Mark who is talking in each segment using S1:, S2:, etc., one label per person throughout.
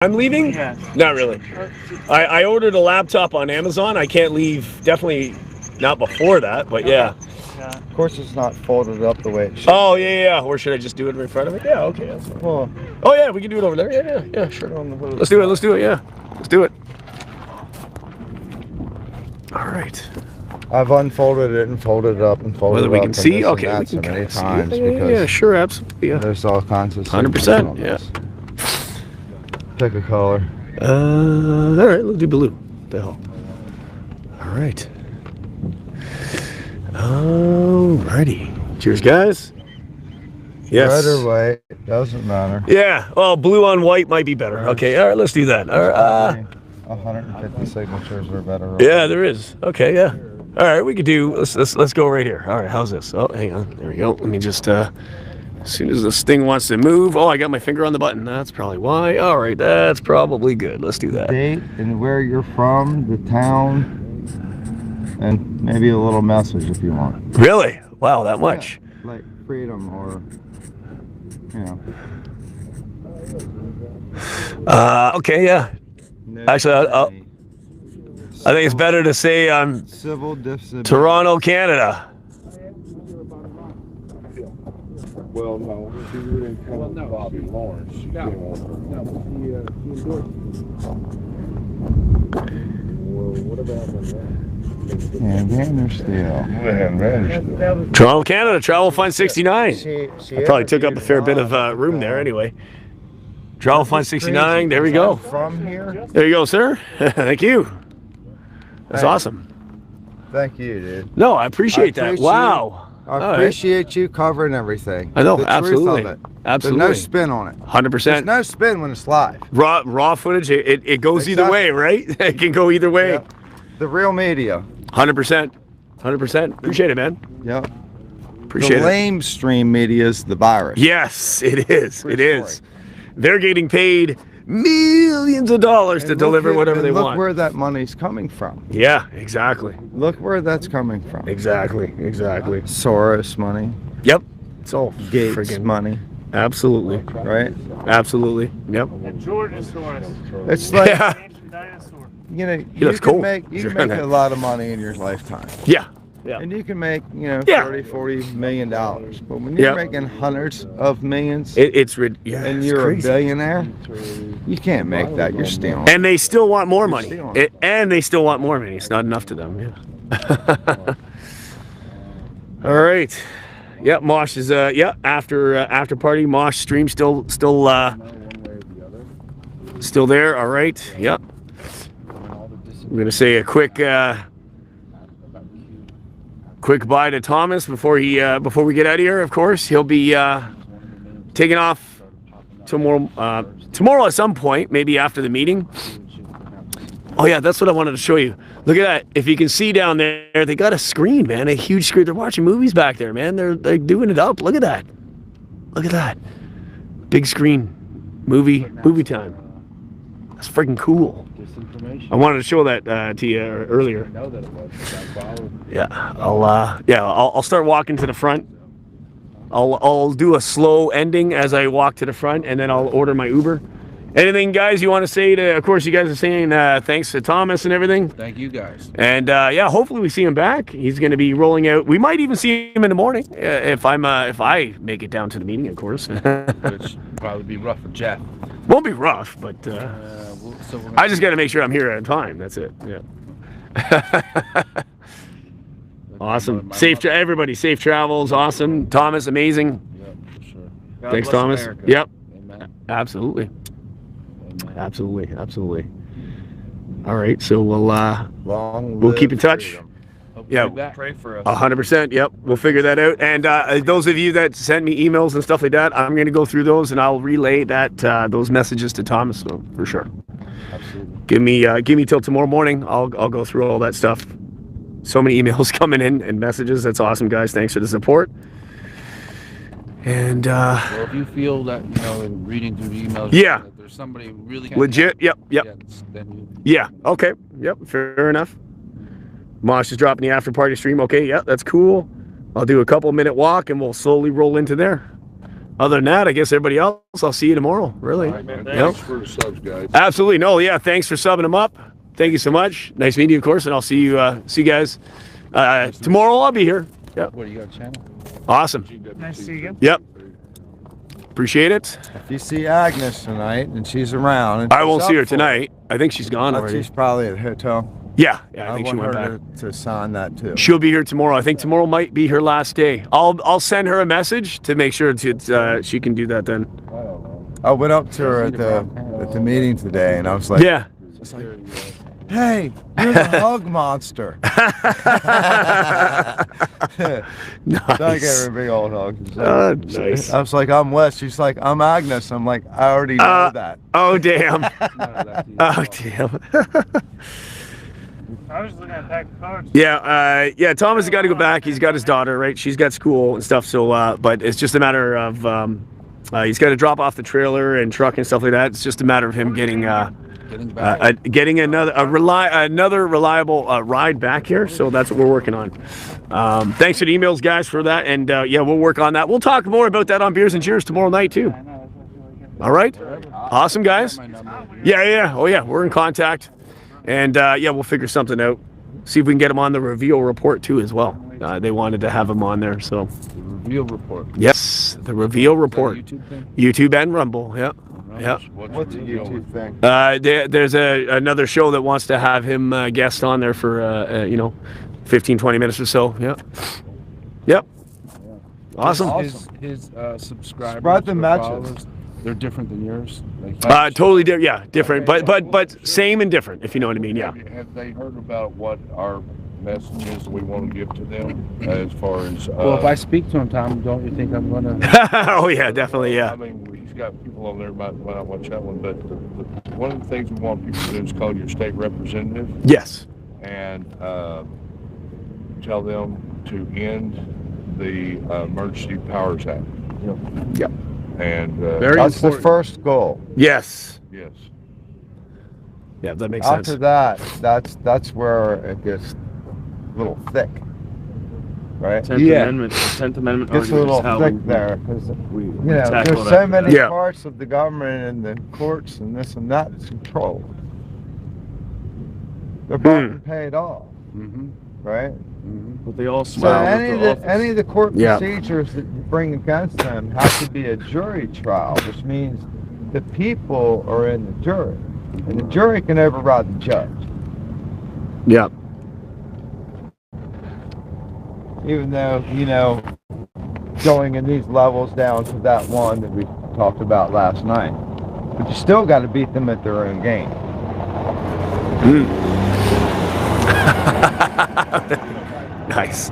S1: I'm leaving?
S2: Yeah.
S1: Not really. I ordered a laptop on Amazon. I can't leave, definitely not before that, but yeah.
S2: Yeah.
S3: Of course, it's not folded up the way it should.
S1: Oh, yeah. Or should I just do it in front of it? Yeah, okay. That's fine.
S3: Well,
S1: Oh, yeah, we can do it over there. Yeah, sure.
S3: on the hood.
S1: Let's do it, yeah. Let's do it. All right.
S3: I've unfolded it and folded it up and folded
S1: Whether
S3: it
S1: we
S3: up
S1: can
S3: and
S1: see?
S3: this and
S1: Okay,
S3: that
S1: we
S3: so
S1: can
S3: many
S1: kind of see
S3: times
S1: it.
S3: because
S1: Yeah, sure, absolutely. Yeah.
S3: there's all kinds of
S1: 100%,
S3: signals on
S1: yeah.
S3: this. Pick a color.
S1: All right, let's do blue. What the hell? All right. Alrighty. Cheers, guys. Yes.
S3: Red or white, doesn't matter.
S1: Yeah. Well, blue on white might be better. Okay. All right. Let's do that. All right.
S3: 150 signatures are better.
S1: Yeah, there is. Okay. Yeah. All right. We could do. Let's go right here. All right. How's this? Oh, hang on. There we go. Let me just. As soon as this thing wants to move. Oh, I got my finger on the button. That's probably why. All right. That's probably good. Let's do that.
S3: Date and where you're from, the town, and maybe a little message if you want.
S1: Really? Wow. That much.
S3: Yeah, like freedom or, you know.
S1: Okay. Yeah. Actually, I think it's better to say
S3: civil disability.
S1: Toronto, Canada.
S4: Well, no, she didn't come with Bobby Lawrence. She came over. Well, what about that?
S3: And Vandersdale.
S1: Toronto, Canada. Travel Fund 69.
S3: She
S1: I probably took up a fair bit of room there anyway. Travel Fund 69. There we go.
S3: From here.
S1: There you go, sir. Thank you. That's
S3: Hey.
S1: awesome.
S3: Thank you, dude.
S1: No, I appreciate that. Wow.
S3: I
S1: All
S3: appreciate you covering everything.
S1: I know,
S3: The
S1: absolutely.
S3: Truth of it.
S1: Absolutely.
S3: There's no spin on it.
S1: 100%.
S3: There's no spin when it's live.
S1: Raw footage. It goes either way, right? It can go either way.
S3: Yep. The real media.
S1: 100%. 100%. Appreciate it, man.
S3: Yep.
S1: Appreciate
S3: the
S1: it.
S3: lame stream media is the virus.
S1: Yes, it is.
S3: True
S1: It is.
S3: story.
S1: They're getting paid millions of dollars to
S3: And
S1: deliver
S3: look at-
S1: whatever
S3: and
S1: they
S3: look
S1: want.
S3: where that money's coming from.
S1: Yeah, exactly.
S3: Look where that's coming from.
S1: Exactly.
S3: Soros money,
S1: Yep. It's all
S3: Gates
S1: friggin'
S3: money,
S1: Absolutely.
S3: right?
S1: Absolutely. Yep.
S2: And Georgiasaurus.
S3: It's like
S1: Yeah.
S2: Ancient dinosaur.
S3: you know,
S1: looks cool.
S3: you can make a lot of money in your lifetime.
S1: Yeah. Yeah.
S3: And you can make,
S1: Yeah.
S3: 30-40 million dollars. But when you're
S1: Yeah.
S3: making hundreds of millions
S1: It's
S3: and
S1: it's
S3: you're
S1: crazy.
S3: a billionaire, you can't make that. You're stealing.
S1: And they still want more money.
S3: stealing.
S1: And they still want more money. It's not enough to them. Yeah. All right. Yeah, Mosh is after party. Mosh stream still there. All right. Yep. I'm gonna say a quick bye to Thomas before we get out of here. Of course, he'll be taking off tomorrow at some point, maybe after the meeting. Oh yeah, that's what I wanted to show you. Look at that. If you can see down there, they got a screen, man. A huge screen. They're watching movies back there, man. They're doing it up. Look at that. Look at that. Big screen. Movie time. That's freaking cool. I wanted to show that to you earlier. Yeah, I'll start walking to the front. I'll do a slow ending as I walk to the front, and then I'll order my Uber. Anything, guys, you want to say to? Of course, you guys are saying thanks to Thomas and everything.
S4: Thank you guys.
S1: And hopefully we see him back. He's going to be rolling out. We might even see him in the morning if I make it down to the meeting, of course.
S4: Which probably be rough for Jeff.
S1: Won't be rough, but I just got to make sure I'm here at time. That's it. Yeah. Awesome. Everybody, safe travels. Awesome. Thomas, amazing.
S4: Yeah, for sure.
S1: Thanks,
S4: bless
S1: Thomas.
S4: America.
S1: Yep.
S4: Amen.
S1: Absolutely.
S4: Amen.
S1: Absolutely. All right. So
S3: Long
S1: we'll
S3: live
S1: keep in touch.
S3: freedom.
S4: Hope
S1: Yeah.
S4: you'll be back. Pray for us.
S1: 100%. Yep. We'll figure that out. And those of you that send me emails and stuff like that, I'm going to go through those and I'll relay those messages to Thomas, so, for sure.
S4: Absolutely.
S1: Give me till tomorrow morning. I'll go through all that stuff. So many emails coming in and messages. That's awesome, guys. Thanks for the support. And
S4: Well, if you feel that, in reading through the emails,
S1: Yeah.
S4: that there's somebody who really
S1: legit. Yep.
S4: then you
S1: Yeah. Okay. Yep. Fair enough. Mosh is dropping the after party stream. Okay. Yeah, that's cool. I'll do a couple minute walk and we'll slowly roll into there. other than that, I guess everybody else, I'll see you tomorrow. Really.
S4: All right, man.
S1: Yep.
S4: Thanks for the subs, guys.
S1: Absolutely. No, yeah. Thanks for subbing them up. Thank you so much. Nice meeting you, of course, and I'll see you guys tomorrow. I'll be here. Yep.
S5: What, you got a channel?
S1: Awesome.
S2: Nice to see you.
S1: Yep. Appreciate it.
S3: If you see Agnes tonight and she's around, and
S1: I won't
S3: she's
S1: see her
S3: up for it,
S1: tonight. I think she's gone already.
S3: she's probably at the hotel.
S1: Yeah, I
S3: I
S1: think she
S3: want
S1: went
S3: her
S1: back.
S3: to sign that too.
S1: She'll be here tomorrow. I think tomorrow might be her last day. I'll send her a message to make sure she can do that then.
S3: I went up to her at the meeting today, and I was like,
S1: Yeah.
S3: "Hey, you're the hug monster." So I gave her
S1: Nice.
S3: a big old hug. She's like-
S1: Nice.
S3: I was like, "I'm Wes." She's like, "I'm Agnes." I'm like, "I already know that."
S1: Oh damn. Oh damn.
S2: I was looking at that card.
S1: Yeah, Thomas has got to go back. He's got his daughter, right? She's got school and stuff. So, but it's just a matter of he's got to drop off the trailer and truck and stuff like that. It's just a matter of him getting getting another reliable ride back here. So that's what we're working on. Thanks for the emails, guys, for that. And yeah, we'll work on that. We'll talk more about that on Beers and Cheers tomorrow night too. All right. Awesome, guys. Yeah. Oh yeah, we're in contact. And yeah, we'll figure something out. See if we can get him on the reveal report too as well. They wanted to have him on there, so.
S5: The reveal report.
S1: Yes, the reveal report.
S5: YouTube thing?
S1: YouTube and Rumble. Yeah. Yeah.
S3: What's a YouTube thing?
S1: There's another show that wants to have him guest on there for 15-20 minutes or so. Yeah. Yep. Awesome.
S5: His subscribers.
S3: Spread the
S5: or
S3: message.
S5: followers, they're different than yours. Like,
S1: Totally different. Yeah, different, but same and different, if you know what I mean. Yeah.
S4: Have they heard about what our message is we want to give to them as far as?
S5: well, if I speak to him, Tom, don't you think I'm gonna?
S1: Oh yeah, definitely.
S4: I
S1: Yeah.
S4: mean, he's got people on there might not watch that one, but one of the things we want people to do is call your state representative
S1: Yes.
S4: and tell them to end the Emergency Powers Act.
S1: Yep.
S4: And
S5: Very
S3: That's the
S5: important.
S3: first goal.
S1: Yes.
S4: yes,
S1: Yeah, that makes
S3: After
S1: sense.
S3: that, that's where it gets a little thick, right?
S1: Tenth Amendment. Tenth Amendment.
S3: Gets a little thick there because
S1: We
S3: there's so many
S1: Yeah.
S3: parts of the government and the courts and this and that that's controlled. They're being paid off,
S5: Mm-hmm.
S3: right?
S5: But they all
S3: So
S5: smile.
S3: any of the court
S1: Yeah.
S3: procedures that you bring against them have to be a jury trial, which means the people are in the jury, and the jury can override the judge.
S1: Yeah.
S3: Even though, going in these levels down to that one that we talked about last night. But you still got to beat them at their own game.
S1: Nice.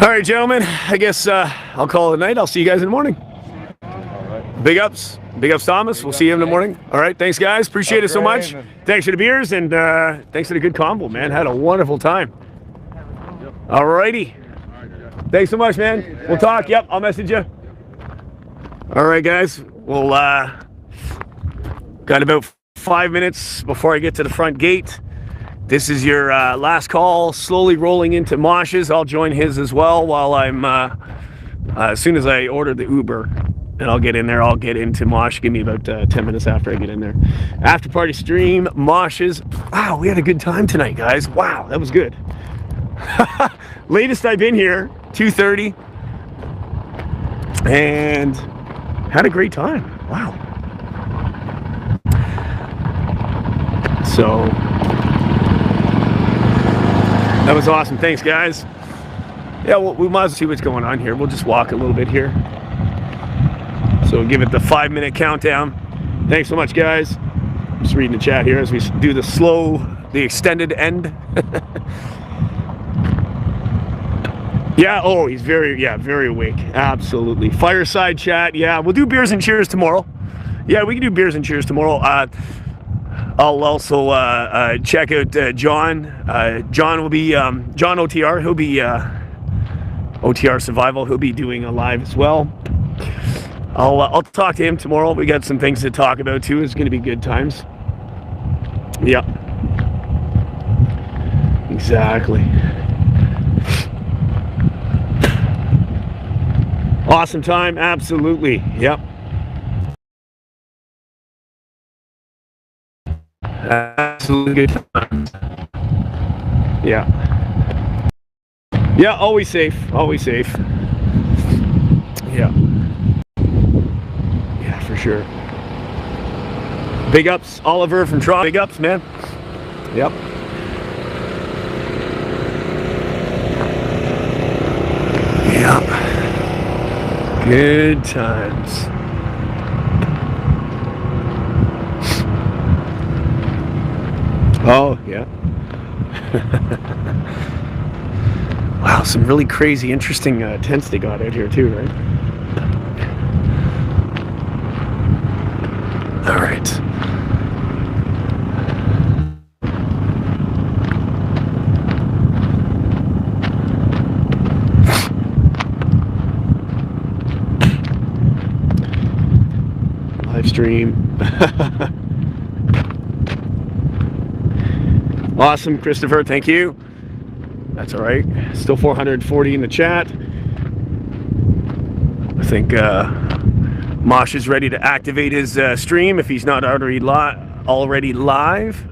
S1: All right, gentlemen. I guess I'll call it a night. I'll see you guys in the morning. Big ups. Big ups, Thomas. We'll see you in the morning. All right. Thanks, guys. Appreciate it so much. Thanks for the beers and thanks for the good combo, man. Had a wonderful time. All righty. Thanks so much, man. We'll talk. Yep, I'll message you. All right, guys. We'll got about 5 minutes before I get to the front gate. This is your last call, slowly rolling into Mosh's. I'll join his as well while I'm, as soon as I order the Uber and I'll get in there, I'll get into Mosh. Give me about 10 minutes after I get in there. After party stream, Mosh's. Wow, we had a good time tonight, guys. Wow, that was good. Latest I've been here, 2:30. And had a great time. Wow. So that was awesome. Thanks, guys. Yeah, well, we might as well see what's going on here. We'll just walk a little bit here. So give it the 5-minute countdown. Thanks so much, guys. Just reading the chat here as we do the extended end. Yeah, oh, he's very awake. Absolutely. Fireside chat. Yeah, we'll do beers and cheers tomorrow. Yeah, we can do beers and cheers tomorrow. I'll also check out John. John will be John OTR. He'll be OTR Survival. He'll be doing a live as well. I'll talk to him tomorrow. We got some things to talk about too. It's going to be good times. Yeah. Exactly. Awesome time, absolutely. Yep. Absolutely good time. Yeah. Yeah, always safe. Always safe. Yeah. Yeah, for sure. Big ups, Oliver from Toronto. Big ups, man. Yep. Yep. Good times. Oh, yeah. Wow, some really crazy, interesting tents they got out here too, right? All right. Live stream. Awesome, Christopher, thank you. That's all right. Still 440 in the chat. I think Mosh is ready to activate his stream if he's not already live.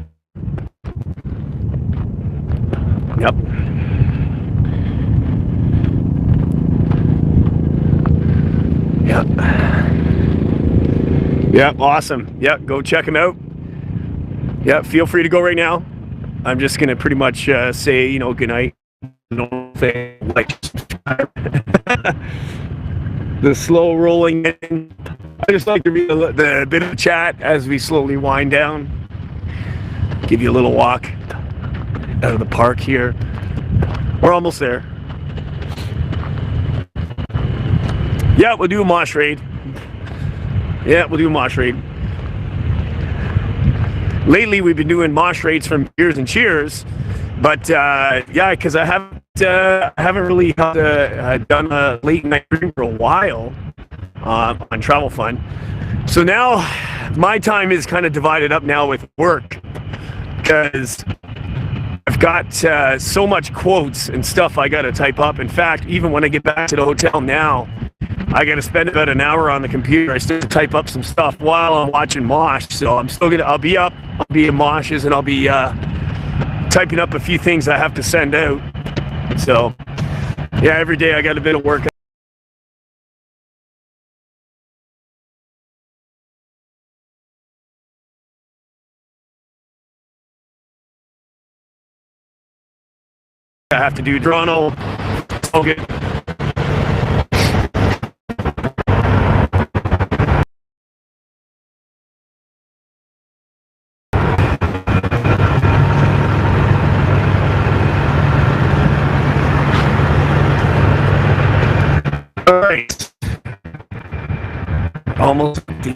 S1: Yep. Yep. Yep, awesome. Yep, go check him out. Yep, feel free to go right now. I'm just gonna pretty much say, you know, good night. Like the slow rolling in. I just like to read the bit of the chat as we slowly wind down. Give you a little walk out of the park here. We're almost there. Yeah, we'll do a mosh raid. Yeah, we'll do a mosh raid. Lately, we've been doing mosh raids from Beers and Cheers, but yeah, because I haven't really done a late night stream for a while on Travel Fun. So now my time is kind of divided up now with work because I've got so much quotes and stuff I got to type up. In fact, even when I get back to the hotel now, I got to spend about an hour on the computer. I still type up some stuff while I'm watching Mosh. So I'll be up, I'll be in Moshes, and I'll be typing up a few things I have to send out. So yeah, every day I got a bit of work. I have to do Toronto. Okay. All right. Almost to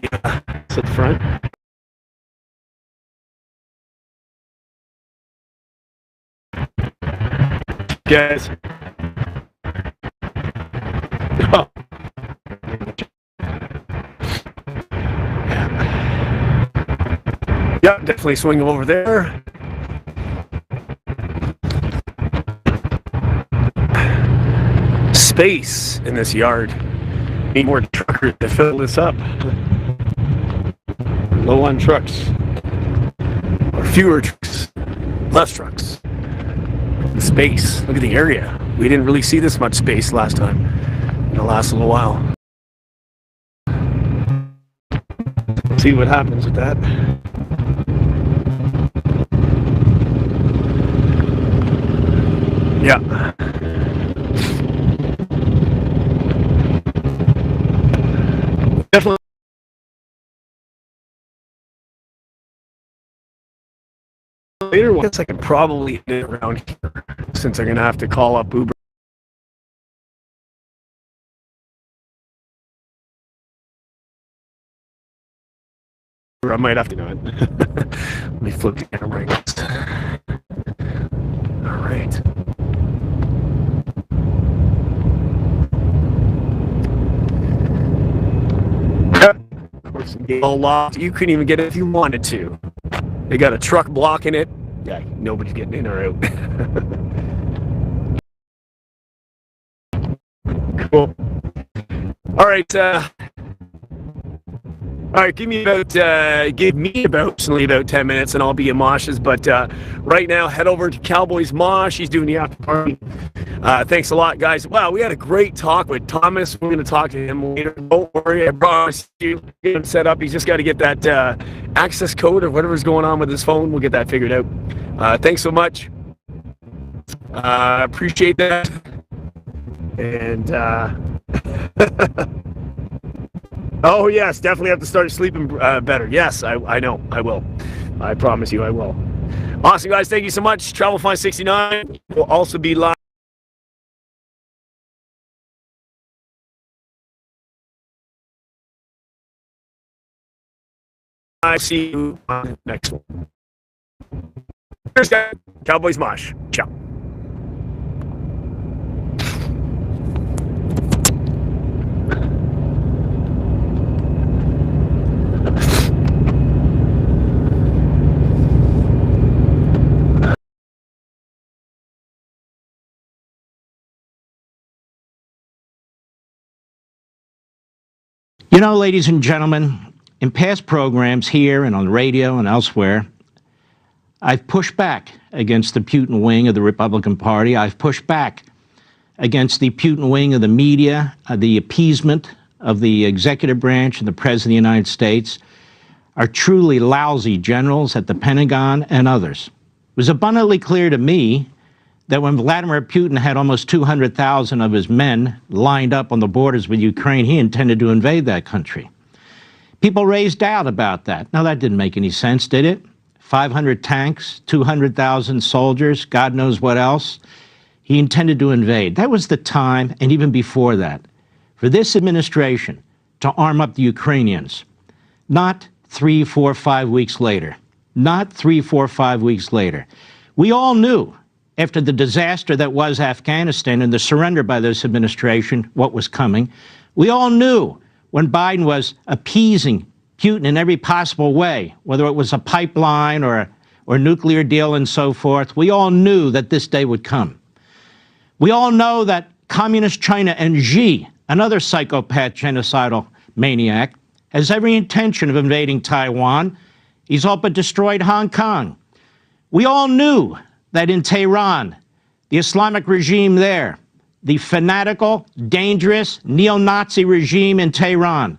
S1: the front. Guys. Oh. Yeah, definitely swing over there. Space in this yard. Need more truckers to fill this up. Low on trucks. Or fewer trucks. Less trucks. Space. Look at the area. We didn't really see this much space last time. It'll last a little while. See what happens with that. Yeah. Definitely. Later, I guess I could probably hit it around here since I'm gonna have to call up Uber. I might have to do it. Let me flip the camera. All right. Of course, all locked. You couldn't even get it if you wanted to. They got a truck blocking it. Yeah, nobody's getting in or out. Cool. All right. All right, give me about personally about 10 minutes and I'll be in Mosh's. But right now, head over to Cowboys Mosh. He's doing the after party. Thanks a lot, guys. Wow, we had a great talk with Thomas. We're going to talk to him later. Don't worry, I promise you. Get him set up. He's just got to get that access code or whatever's going on with his phone. We'll get that figured out. Thanks so much. Appreciate that. And oh yes, definitely have to start sleeping better. Yes, I know, I will. I promise you, I will. Awesome, guys. Thank you so much. Travel Fine 69 will also be live. I see you on the next one. Cheers, guys. Cowboys Mosh. Ciao.
S6: You know, ladies and gentlemen, in past programs here and on the radio and elsewhere, I've pushed back against the Putin wing of the Republican Party. I've pushed back against the Putin wing of the media, the appeasement of the executive branch and the President of the United States, are truly lousy generals at the Pentagon and others. It was abundantly clear to me that when Vladimir Putin had almost 200,000 of his men lined up on the borders with Ukraine, he intended to invade that country. People raised doubt about that. Now, that didn't make any sense, did it? 500 tanks, 200,000 soldiers, God knows what else. He intended to invade. That was the time, and even before that, for this administration to arm up the Ukrainians. Not 3, 4, 5 weeks later. Not 3, 4, 5 weeks later. We all knew, after the disaster that was Afghanistan and the surrender by this administration, what was coming. We all knew when Biden was appeasing Putin in every possible way, whether it was a pipeline or nuclear deal and so forth. We all knew that this day would come. We all know that Communist China and Xi, another psychopath genocidal maniac, has every intention of invading Taiwan. He's all but destroyed Hong Kong. We all knew that in Tehran, the Islamic regime there, the fanatical, dangerous, neo-Nazi regime in Tehran,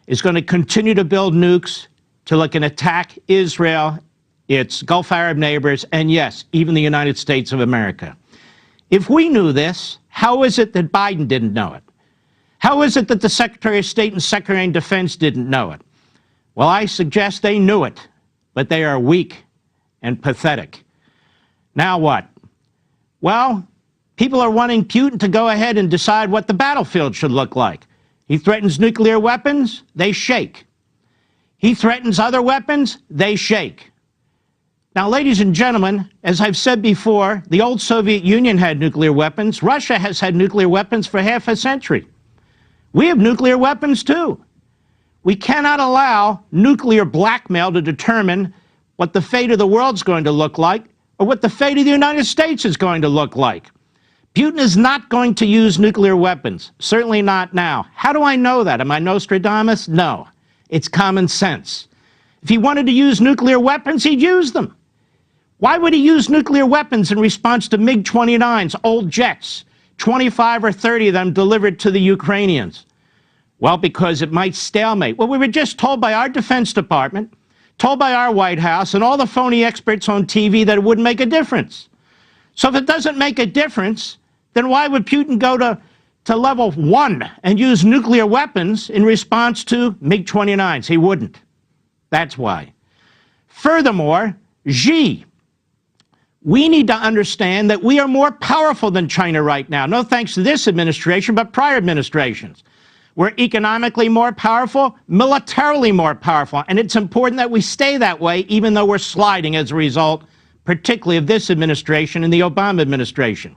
S6: is going to continue to build nukes till it can attack Israel, its Gulf Arab neighbors, and yes, even the United States of America. If we knew this, how is it that Biden didn't know it? How is it that the Secretary of State and Secretary of Defense didn't know it? Well, I suggest they knew it, but they are weak and pathetic. Now what? Well, people are wanting Putin to go ahead and decide what the battlefield should look like. He threatens nuclear weapons, they shake. He threatens other weapons, they shake. Now, ladies and gentlemen, as I've said before, the old Soviet Union had nuclear weapons. Russia has had nuclear weapons for half a century. We have nuclear weapons too. We cannot allow nuclear blackmail to determine what the fate of the world's going to look like or what the fate of the United States is going to look like. Putin is not going to use nuclear weapons, certainly not now. How do I know that? Am I Nostradamus? No. It's common sense. If he wanted to use nuclear weapons, he'd use them. Why would he use nuclear weapons in response to MiG-29s, old jets, 25 or 30 of them delivered to the Ukrainians? Well, because it might stalemate. Well, we were just told by our Defense Department, told by our White House, and all the phony experts on TV that it wouldn't make a difference. So if it doesn't make a difference, then why would Putin go to level 1 and use nuclear weapons in response to MiG-29s? He wouldn't. That's why. Furthermore, Xi, we need to understand that we are more powerful than China right now. No thanks to this administration, but prior administrations. We're economically more powerful, militarily more powerful, and it's important that we stay that way, even though we're sliding as a result, particularly of this administration and the Obama administration.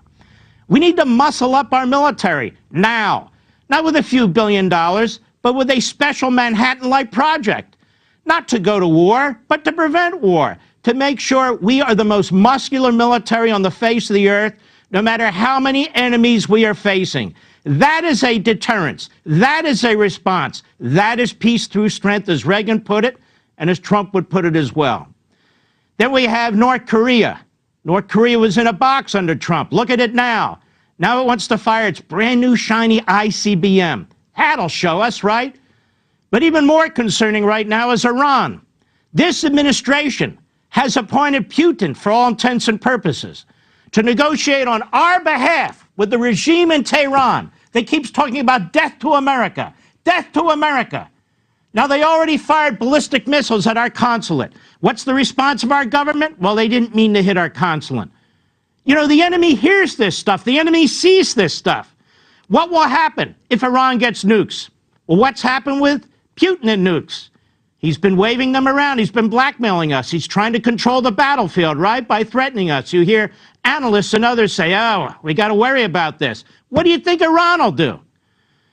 S6: We need to muscle up our military now, not with a few $1 billion, but with a special Manhattan-like project, not to go to war, but to prevent war, to make sure we are the most muscular military on the face of the earth, no matter how many enemies we are facing. That is a deterrence. That is a response. That is peace through strength, as Reagan put it, and as Trump would put it as well. Then we have North Korea. North Korea was in a box under Trump. Look at it now. Now it wants to fire its brand new shiny ICBM. That'll show us, right? But even more concerning right now is Iran. This administration has appointed Putin, for all intents and purposes, to negotiate on our behalf with the regime in Tehran that keeps talking about death to America, death to America. Now, they already fired ballistic missiles at our consulate. What's the response of our government? Well, they didn't mean to hit our consulate. You know, the enemy hears this stuff. The enemy sees this stuff. What will happen if Iran gets nukes? Well, what's happened with Putin and nukes? He's been waving them around. He's been blackmailing us. He's trying to control the battlefield, right, by threatening us. You hear analysts and others say, oh, we got to worry about this. What do you think Iran will do?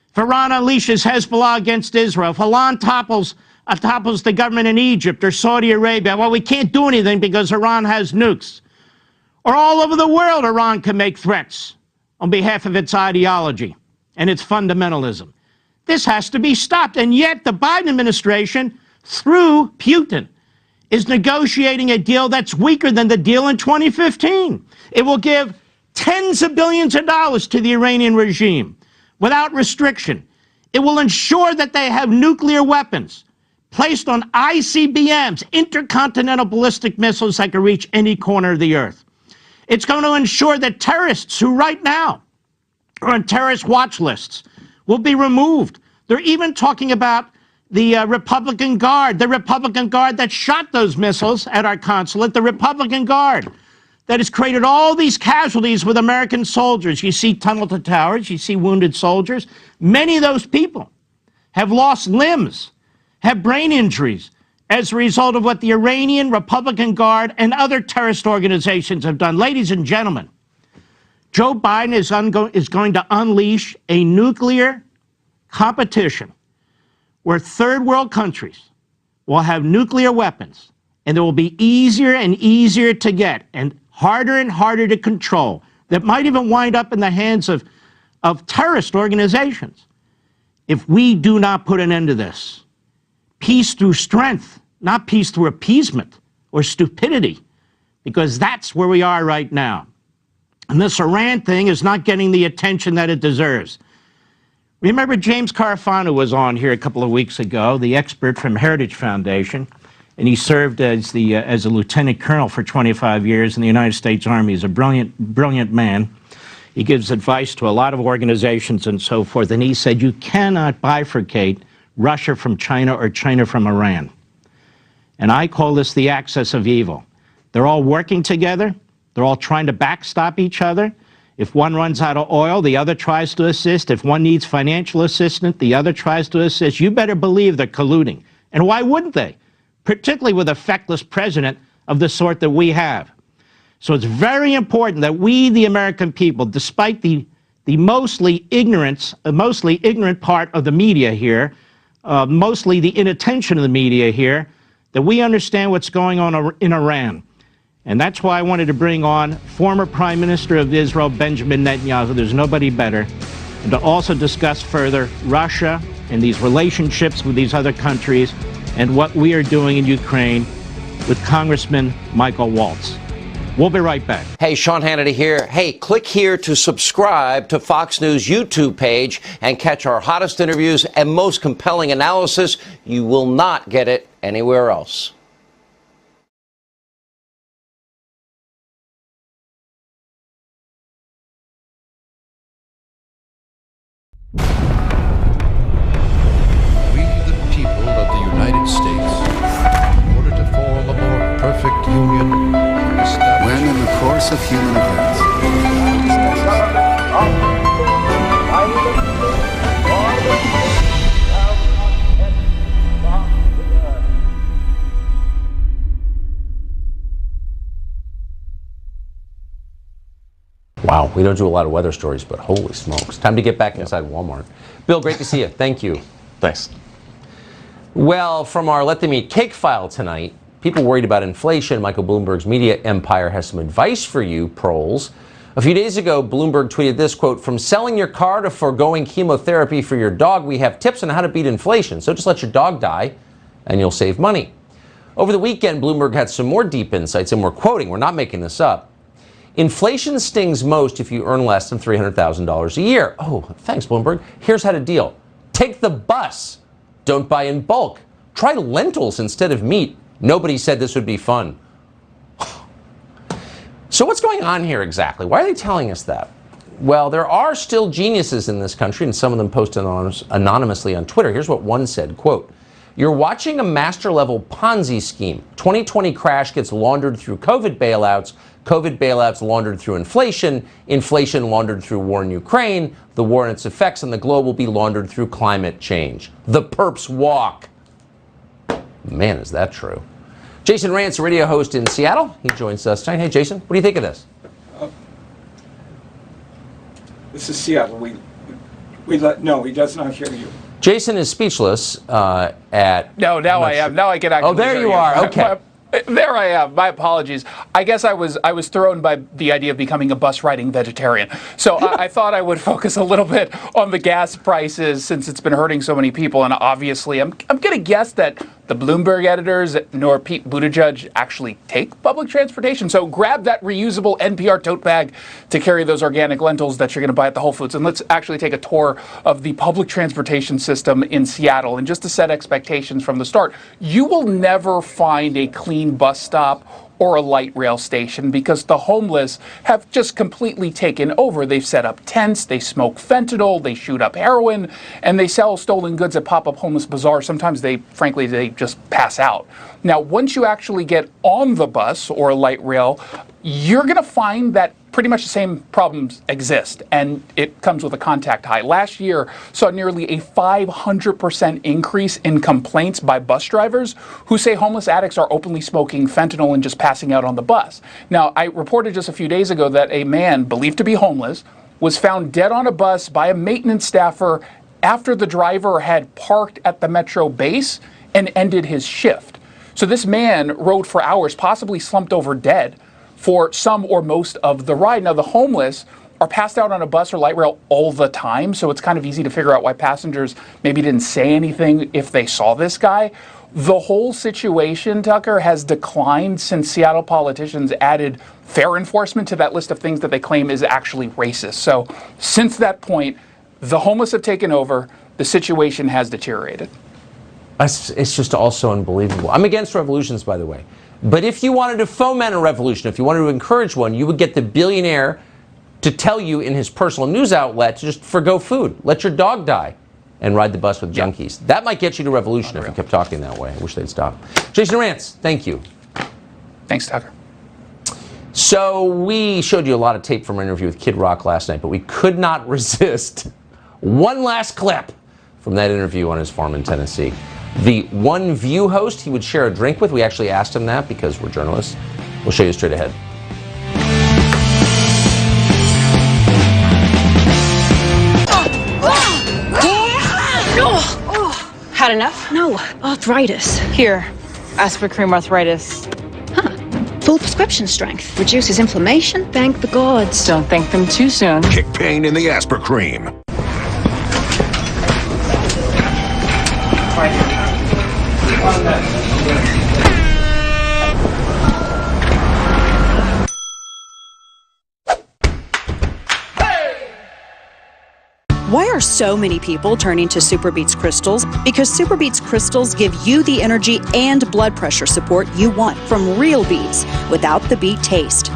S6: If Iran unleashes Hezbollah against Israel, if Iran topples the government in Egypt or Saudi Arabia, well, we can't do anything because Iran has nukes. Or all over the world, Iran can make threats on behalf of its ideology and its fundamentalism. This has to be stopped. And yet the Biden administration, through Putin, is negotiating a deal that's weaker than the deal in 2015. It will give tens of billions of dollars to the Iranian regime without restriction. It will ensure that they have nuclear weapons placed on ICBMs, intercontinental ballistic missiles that can reach any corner of the earth. It's going to ensure that terrorists who right now are on terrorist watch lists will be removed. They're even talking about the Republican Guard that shot those missiles at our consulate, the Republican Guard that has created all these casualties with American soldiers. You see tunnel to towers, you see wounded soldiers. Many of those people have lost limbs, have brain injuries as a result of what the Iranian Republican Guard and other terrorist organizations have done. Ladies and gentlemen, Joe Biden is going to unleash a nuclear competition where third world countries will have nuclear weapons, and they will be easier and easier to get and harder to control, that might even wind up in the hands of terrorist organizations if we do not put an end to this. Peace through strength, not peace through appeasement or stupidity, because that's where we are right now. And this Iran thing is not getting the attention that it deserves. Remember James Carafano was on here a couple of weeks ago, the expert from Heritage Foundation, and he served as a lieutenant colonel for 25 years in the United States Army. He's a brilliant man. He gives advice to a lot of organizations and so forth, and he said you cannot bifurcate Russia from China or China from Iran. And I call this the axis of evil. They're all working together. They're all trying to backstop each other. If one runs out of oil, the other tries to assist. If one needs financial assistance, the other tries to assist. You better believe they're colluding. And why wouldn't they? Particularly with a feckless president of the sort that we have. So it's very important that we, the American people, despite the mostly ignorant part of the media here, mostly the inattention of the media here, that we understand what's going on in Iran. And that's why I wanted to bring on former Prime Minister of Israel, Benjamin Netanyahu. There's nobody better. And to also discuss further Russia and these relationships with these other countries and what we are doing in Ukraine with Congressman Michael Waltz. We'll be right back.
S7: Hey, Sean Hannity here. Hey, click here to subscribe to Fox News YouTube page and catch our hottest interviews and most compelling analysis. You will not get it anywhere else.
S8: States, in order to form a more perfect union, when in the course of human events,
S7: Wow, we don't do a lot of weather stories, but holy smokes. Time to get back inside Walmart. Bill, great to see you. Thank you.
S1: Thanks.
S7: Well, from our Let Them Eat Cake file tonight, people worried about inflation, Michael Bloomberg's media empire has some advice for you, proles. A few days ago, Bloomberg tweeted this, quote, "From selling your car to foregoing chemotherapy for your dog, we have tips on how to beat inflation. So just let your dog die and you'll save money." Over the weekend, Bloomberg had some more deep insights, and we're quoting, we're not making this up. "Inflation stings most if you earn less than $300,000 a year." Oh, thanks, Bloomberg. Here's how to deal. Take the bus. Don't buy in bulk. Try lentils instead of meat. Nobody said this would be fun. So what's going on here exactly? Why are they telling us that? Well, there are still geniuses in this country, and some of them post anonymously on Twitter. Here's what one said, quote, "You're watching a master-level Ponzi scheme. 2020 crash gets laundered through COVID bailouts laundered through inflation laundered through war in Ukraine, the war and its effects on the globe will be laundered through climate change. The perps walk." Man, is that true. Jason Rantz, a radio host in Seattle. He joins us tonight. Hey, Jason, what do you think of this?
S9: This is Seattle. No, he does not hear you.
S7: Jason is speechless at...
S10: No, now I am. Now I can actually...
S7: Oh, there you are. Okay.
S10: There I am. My apologies. I guess I was thrown by the idea of becoming a bus riding vegetarian. So I thought I would focus a little bit on the gas prices since it's been hurting so many people. And obviously, I'm going to guess that the Bloomberg editors nor Pete Buttigieg actually take public transportation. So grab that reusable NPR tote bag to carry those organic lentils that you're going to buy at the Whole Foods. And let's actually take a tour of the public transportation system in Seattle. And just to set expectations from the start, you will never find a clean bus stop or a light rail station because the homeless have just completely taken over. They've set up tents, they smoke fentanyl, they shoot up heroin, and they sell stolen goods at pop-up homeless bazaars. Sometimes they just pass out. Now, once you actually get on the bus or a light rail, you're going to find that pretty much the same problems exist, and it comes with a contact high. Last year saw nearly a 500% increase in complaints by bus drivers who say homeless addicts are openly smoking fentanyl and just passing out on the bus. Now, I reported just a few days ago that a man believed to be homeless was found dead on a bus by a maintenance staffer after the driver had parked at the Metro base and ended his shift. So this man rode for hours, possibly slumped over dead for some or most of the ride. Now, the homeless are passed out on a bus or light rail all the time, so it's kind of easy to figure out why passengers maybe didn't say anything if they saw this guy. The whole situation, Tucker, has declined since Seattle politicians added fair enforcement to that list of things that they claim is actually racist. So since that point, the homeless have taken over. The situation has deteriorated.
S7: It's just also unbelievable. I'm against revolutions, by the way. But if you wanted to foment a revolution, if you wanted to encourage one, you would get the billionaire to tell you in his personal news outlet to just forgo food, let your dog die, and ride the bus with junkies. That might get you to revolution if you kept talking that way. I wish they'd stop. Jason Rantz, thank you.
S10: Thanks, Tucker.
S7: So we showed you a lot of tape from our interview with Kid Rock last night, but we could not resist one last clip from that interview on his farm in Tennessee. The One View host he would share a drink with, we actually asked him that because we're journalists. We'll show you straight ahead.
S11: Had enough? No, arthritis. Here, Aspercream arthritis. Full prescription strength. Reduces inflammation. Thank the gods.
S12: Don't thank them too soon.
S13: Kick pain in the Aspercream.
S14: Why are so many people turning to SuperBeets crystals? Because SuperBeets crystals give you the energy and blood pressure support you want from real beets without the beet taste.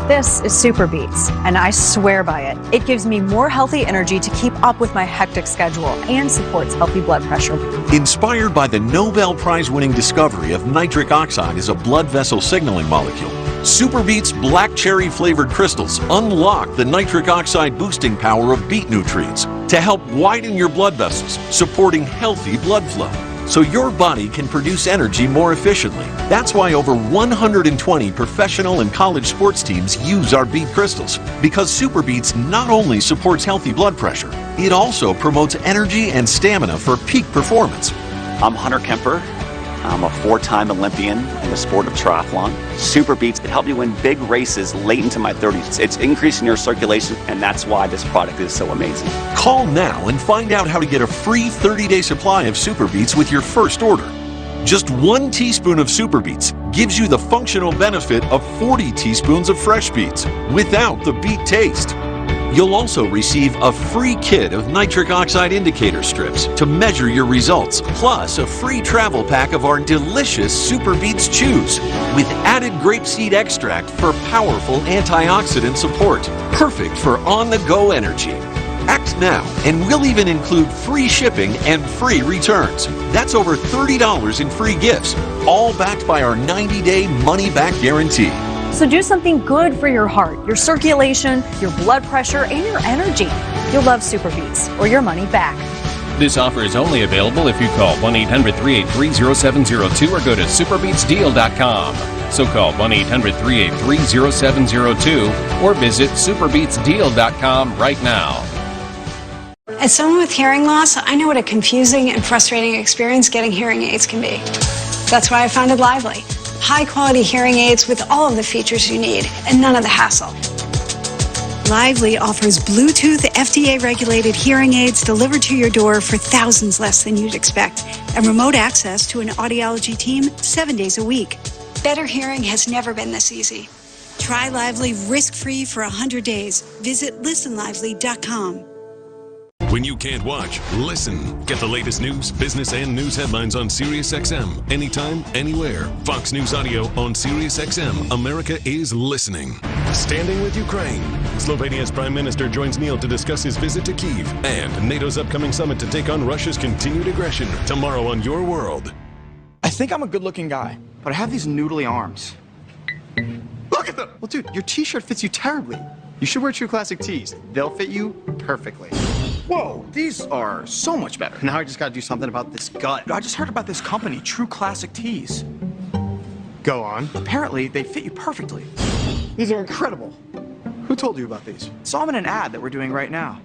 S15: This is SuperBeets, and I swear by it. It gives me more healthy energy to keep up with my hectic schedule and supports healthy blood pressure.
S16: Inspired by the Nobel Prize-winning discovery of nitric oxide as a blood vessel signaling molecule, SuperBeets black cherry-flavored crystals unlock the nitric oxide boosting power of beet nutrients to help widen your blood vessels, supporting healthy blood flow, so your body can produce energy more efficiently. That's why over 120 professional and college sports teams use our beet crystals, because SuperBeets not only supports healthy blood pressure, it also promotes energy and stamina for peak performance.
S17: I'm Hunter Kemper,
S12: I'm a 4-time Olympian in the sport of triathlon. Super Beats could help you win big races late into my 30s. It's increasing your circulation, and that's why this product is so amazing.
S16: Call now and find out how to get a free 30-day supply of Super Beats with your first order. Just 1 teaspoon of Super Beats gives you the functional benefit of 40 teaspoons of fresh beets without the beet taste. You'll also receive a free kit of nitric oxide indicator strips to measure your results, plus a free travel pack of our delicious Super Beets Chews with added grapeseed extract for powerful antioxidant support, perfect for on-the-go energy. Act now, and we'll even include free shipping and free returns. That's over $30 in free gifts, all backed by our 90-day money-back guarantee.
S15: So do something good for your heart, your circulation, your blood pressure, and your energy. You'll love Super Beets or your money back.
S17: This offer is only available if you call 1-800-383-0702 or go to superbeetsdeal.com. So call 1-800-383-0702 or visit superbeetsdeal.com right now.
S18: As someone with hearing loss, I know what a confusing and frustrating experience getting hearing aids can be. That's why I founded Lively. High-quality hearing aids with all of the features you need and none of the hassle. Lively offers Bluetooth FDA-regulated hearing aids delivered to your door for thousands less than you'd expect, and remote access to an audiology team 7 days a week. Better hearing has never been this easy. Try Lively risk-free for 100 days. Visit listenlively.com.
S19: When you can't watch, listen. Get the latest news, business, and news headlines on SiriusXM. Anytime, anywhere. Fox News Audio on SiriusXM. America is listening. Standing with Ukraine. Slovenia's Prime Minister joins Neil to discuss his visit to Kyiv. And NATO's upcoming summit to take on Russia's continued aggression. Tomorrow on Your World.
S20: I think I'm a good-looking guy, but I have these noodly arms. Look at them! Well, dude, your t-shirt fits you terribly. You should wear True Classic tees. They'll fit you perfectly. Whoa, these are so much better. Now I just gotta do something about this gut. I just heard about this company, True Classic Tees. Go on. Apparently, they fit you perfectly. These are incredible. Who told you about these? Saw them in an ad that we're doing right now.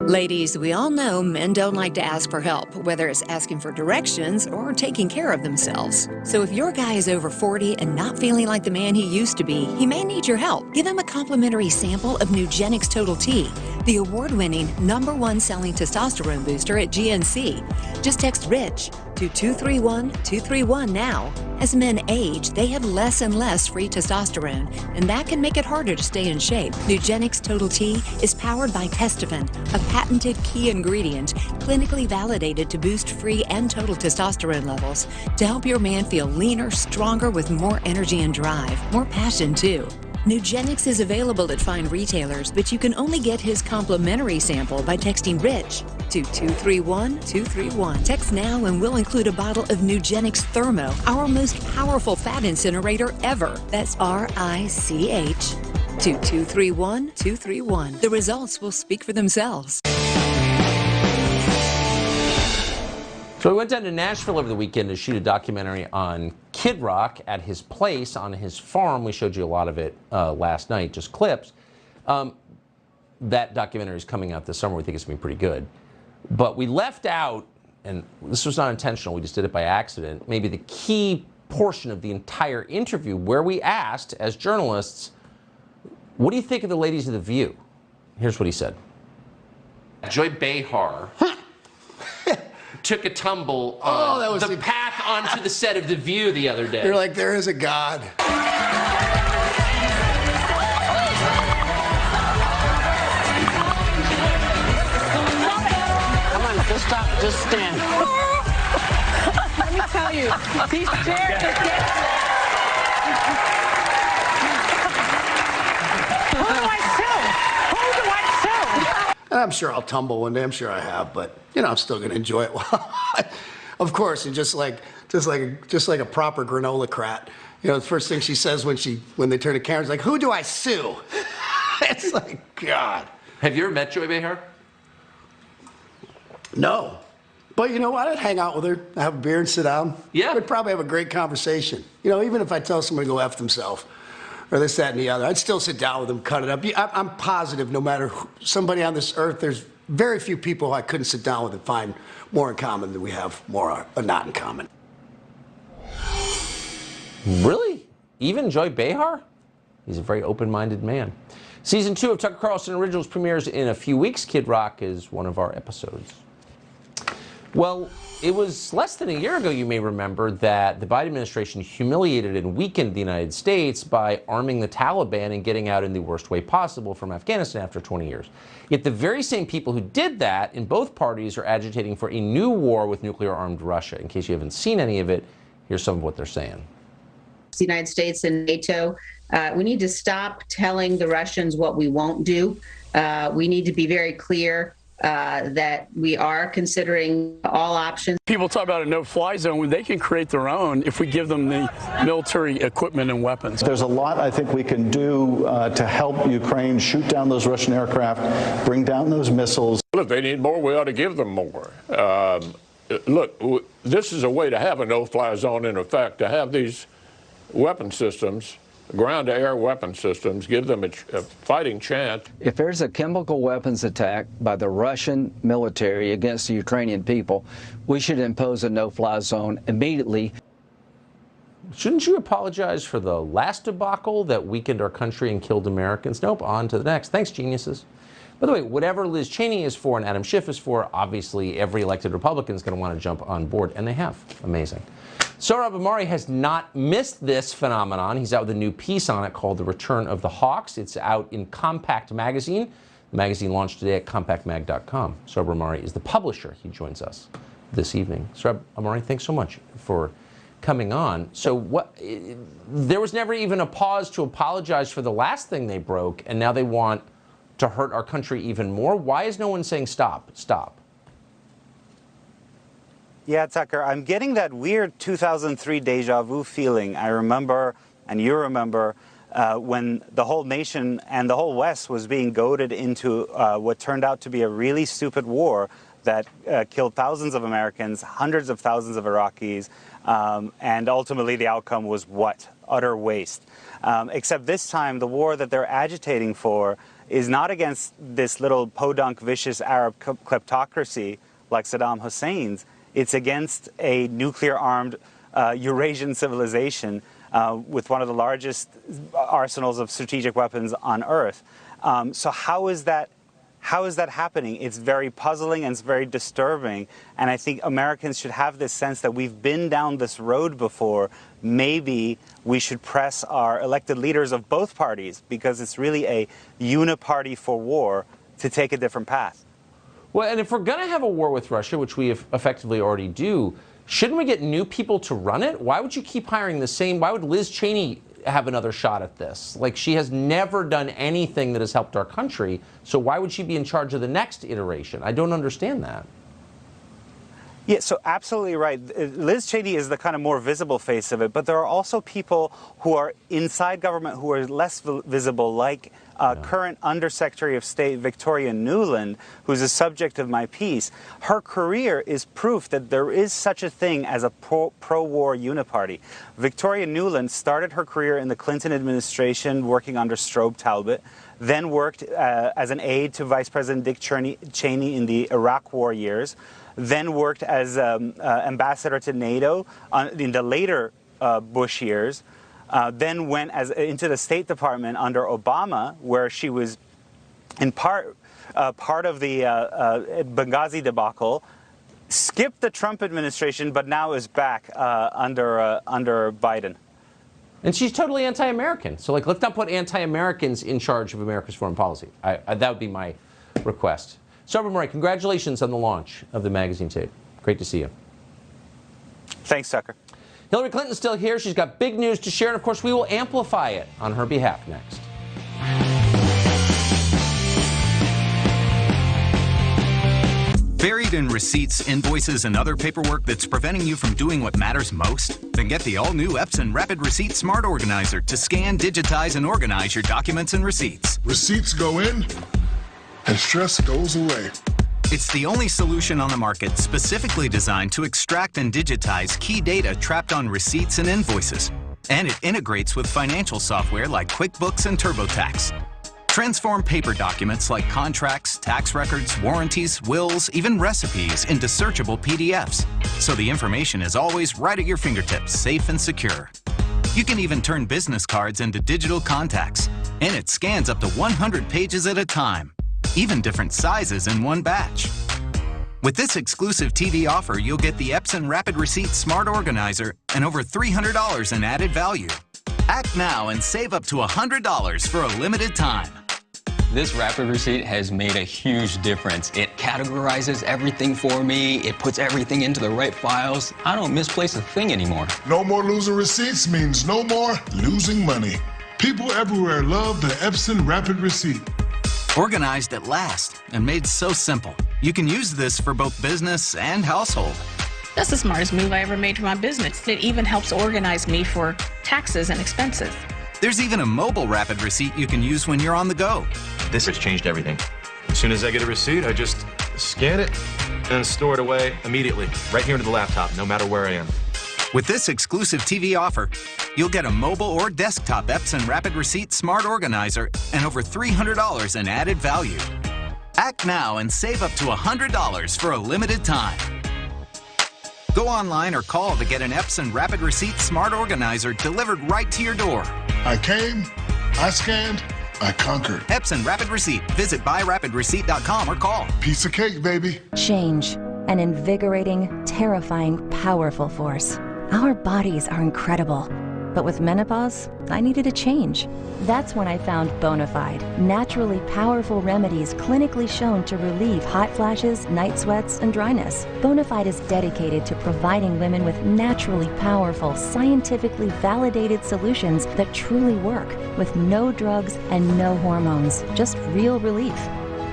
S21: Ladies, we all know men don't like to ask for help, whether it's asking for directions or taking care of themselves. So if your guy is over 40 and not feeling like the man he used to be, he may need your help. Give him a complimentary sample of Nugenix Total T, the award-winning #1 selling testosterone booster at GNC. Just text RICH to 231-231 now. As men age, they have less and less free testosterone, and that can make it harder to stay in shape. Nugenix Total T is powered by Testofen, a patented key ingredient clinically validated to boost free and total testosterone levels to help your man feel leaner, stronger, with more energy and drive, more passion too. Nugenix is available at fine retailers, but you can only get his complimentary sample by texting RICH to 231-231. Text now and we'll include a bottle of Nugenix Thermo, our most powerful fat incinerator ever. That's RICH to 231-231. The results will speak for themselves.
S7: So we went down to Nashville over the weekend to shoot a documentary on Kid Rock at his place on his farm. We showed you a lot of it last night, just clips. That documentary is coming out this summer. We think it's going to be pretty good. But we left out, and this was not intentional, we just did it by accident, maybe the key portion of the entire interview where we asked, as journalists, what do you think of the ladies of The View? Here's what he said. Joy Behar took a tumble on the path onto the set of The View the other day.
S22: You're like, there is a God.
S23: Come on, just stop, just stand. Let me tell you, these chairs are getting... Who do I sue? Who do I sue?
S22: And I'm sure I'll tumble one day. I'm sure I have, but you know, I'm still going to enjoy it. Of course, and just like a proper granola-crat, you know, the first thing she says when they turn the camera is like, "Who do I sue?" It's like, God.
S7: Have you ever met Joy Behar?
S22: No, but you know what? I'd hang out with her, have a beer, and sit down. Yeah, we'd probably have a great conversation. You know, even if I tell somebody to go F themselves, or this, that, and the other, I'd still sit down with them, cut it up. I'm positive no matter somebody on this earth, there's very few people I couldn't sit down with and find more in common than we have more not in common.
S7: Really? Even Joy Behar? He's a very open-minded man. Season 2 of Tucker Carlson Originals premieres in a few weeks. Kid Rock is one of our episodes. Well, it was less than a year ago, you may remember, that the Biden administration humiliated and weakened the United States by arming the Taliban and getting out in the worst way possible from Afghanistan after 20 years. Yet the very same people who did that in both parties are agitating for a new war with nuclear-armed Russia. In case you haven't seen any of it, here's some of what they're saying.
S2: The United States and NATO, we need to stop telling the Russians what we won't do. We need to be very clear that we are considering all options.
S4: People talk about a no-fly zone. They can create their own if we give them the military equipment and weapons.
S5: There's a lot I think we can do to help Ukraine shoot down those Russian aircraft, bring down those missiles.
S24: If they need more, we ought to give them more. Look, this is a way to have a no-fly zone in effect, to have these weapon systems, ground-to-air weapon systems, give them a fighting chance.
S25: If there's a chemical weapons attack by the Russian military against the Ukrainian people, we should impose a no-fly zone immediately.
S7: Shouldn't you apologize for the last debacle that weakened our country and killed Americans? Nope, on to the next. Thanks, geniuses. By the way, whatever Liz Cheney is for and Adam Schiff is for, obviously every elected Republican is going to want to jump on board, and they have. Amazing. Sohrab Ahmari has not missed this phenomenon. He's out with a new piece on it called The Return of the Hawks. It's out in Compact Magazine. The magazine launched today at compactmag.com. Sohrab Ahmari is the publisher. He joins us this evening. Sohrab Ahmari, thanks so much for coming on. So what? There was never even a pause to apologize for the last thing they broke, and now they want to hurt our country even more. Why is no one saying stop, stop?
S26: Yeah, Tucker, I'm getting that weird 2003 deja vu feeling. I remember, and you remember, when the whole nation and the whole West was being goaded into what turned out to be a really stupid war that killed thousands of Americans, hundreds of thousands of Iraqis, and ultimately the outcome was what? Utter waste. Except this time, the war that they're agitating for is not against this little podunk, vicious Arab kleptocracy like Saddam Hussein's. It's against a nuclear-armed Eurasian civilization with one of the largest arsenals of strategic weapons on Earth. So how is that happening? It's very puzzling and it's very disturbing. And I think Americans should have this sense that we've been down this road before. Maybe we should press our elected leaders of both parties, because it's really a uniparty for war, to take a different path.
S7: Well, and if we're going to have a war with Russia, which we effectively already do, shouldn't we get new people to run it? Why would you keep hiring the same? Why would Liz Cheney have another shot at this? Like, she has never done anything that has helped our country, so why would she be in charge of the next iteration? I don't understand that.
S26: Yeah, so absolutely right. Liz Cheney is the kind of more visible face of it, but there are also people who are inside government who are less visible, like current Undersecretary of State Victoria Nuland, who's the subject of my piece. Her career is proof that there is such a thing as a pro-war uniparty. Victoria Nuland started her career in the Clinton administration working under Strobe Talbot, then worked as an aide to Vice President Dick Cheney in the Iraq War years, then worked as ambassador to NATO in the later Bush years, then went into the State Department under Obama, where she was in part of the Benghazi debacle, skipped the Trump administration, but now is back under Biden.
S7: And she's totally anti-American. So, like, let's not put anti-Americans in charge of America's foreign policy. That would be my request. Sohrab Ahmari, congratulations on the launch of the magazine tape. Great to see you.
S26: Thanks, Tucker.
S7: Hillary Clinton's still here. She's got big news to share, and of course, we will amplify it on her behalf next.
S27: Buried in receipts, invoices, and other paperwork that's preventing you from doing what matters most? Then get the all-new Epson Rapid Receipt Smart Organizer to scan, digitize, and organize your documents and receipts.
S13: Receipts go in, and stress goes away.
S27: It's the only solution on the market specifically designed to extract and digitize key data trapped on receipts and invoices. And it integrates with financial software like QuickBooks and TurboTax. Transform paper documents like contracts, tax records, warranties, wills, even recipes into searchable PDFs, so the information is always right at your fingertips, safe and secure. You can even turn business cards into digital contacts, and it scans up to 100 pages at a time, even different sizes in one batch. With this exclusive TV offer, you'll get the Epson Rapid Receipt Smart Organizer and over $300 in added value. Act now and save up to $100 for a limited time.
S1: This Rapid Receipt has made a huge difference. It categorizes everything for me. It puts everything into the right files. I don't misplace a thing anymore.
S13: No more losing receipts means no more losing money. People everywhere love the Epson Rapid Receipt.
S27: Organized at last and made so simple. You can use this for both business and household.
S3: That's the smartest move I ever made for my business. It even helps organize me for taxes and expenses.
S27: There's even a mobile Rapid Receipt you can use when you're on the go.
S6: This has changed everything. As soon as I get a receipt, I just scan it and store it away immediately, right here into the laptop, no matter where I am.
S27: With this exclusive TV offer, you'll get a mobile or desktop Epson Rapid Receipt Smart Organizer and over $300 in added value. Act now and save up to $100 for a limited time. Go online or call to get an Epson Rapid Receipt Smart Organizer delivered right to your door.
S13: I came, I scanned, I conquered.
S27: Epson Rapid Receipt. Visit buyrapidreceipt.com or call.
S13: Piece of cake, baby.
S8: Change, an invigorating, terrifying, powerful force. Our bodies are incredible, but with menopause, I needed a change. That's when I found Bonafide, naturally powerful remedies clinically shown to relieve hot flashes, night sweats, and dryness. Bonafide is dedicated to providing women with naturally powerful, scientifically validated solutions that truly work, with no drugs and no hormones, just real relief.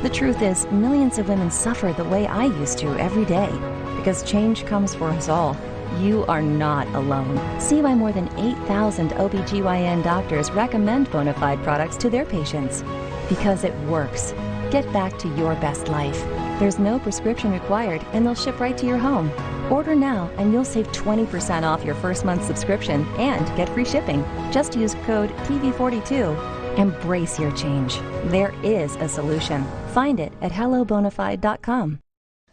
S8: The truth is, millions of women suffer the way I used to every day, because change comes for us all. You are not alone. See why more than 8,000 OBGYN doctors recommend Bonafide products to their patients. Because it works. Get back to your best life. There's no prescription required, and they'll ship right to your home. Order now, and you'll save 20% off your first month's subscription and get free shipping. Just use code TV42. Embrace your change. There is a solution. Find it at hellobonafide.com.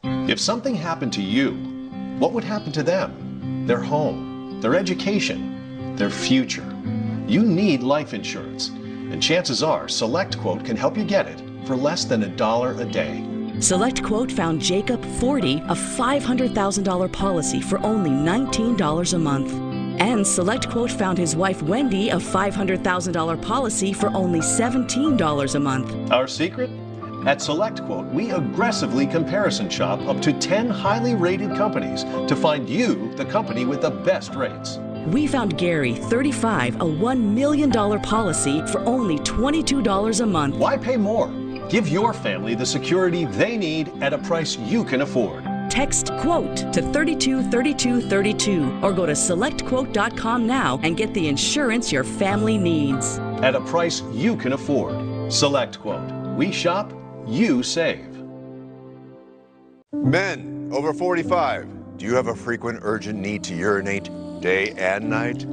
S9: If something happened to you, what would happen to them? Their home, their education, their future. You need life insurance, and chances are SelectQuote can help you get it for less than $1 a day.
S10: SelectQuote found Jacob 40 a $500,000 policy for only $19 a month. And SelectQuote found his wife Wendy a $500,000 policy for only $17 a month.
S9: Our secret? At SelectQuote, we aggressively comparison shop up to 10 highly rated companies to find you the company with the best rates.
S10: We found Gary, 35, a $1 million policy for only $22 a month.
S9: Why pay more? Give your family the security they need at a price you can afford.
S10: Text QUOTE to 323232 or go to selectquote.com now and get the insurance your family needs.
S9: At a price you can afford. SelectQuote. We shop, you save.
S11: Men over 45, do you have a frequent urgent need to urinate day and night?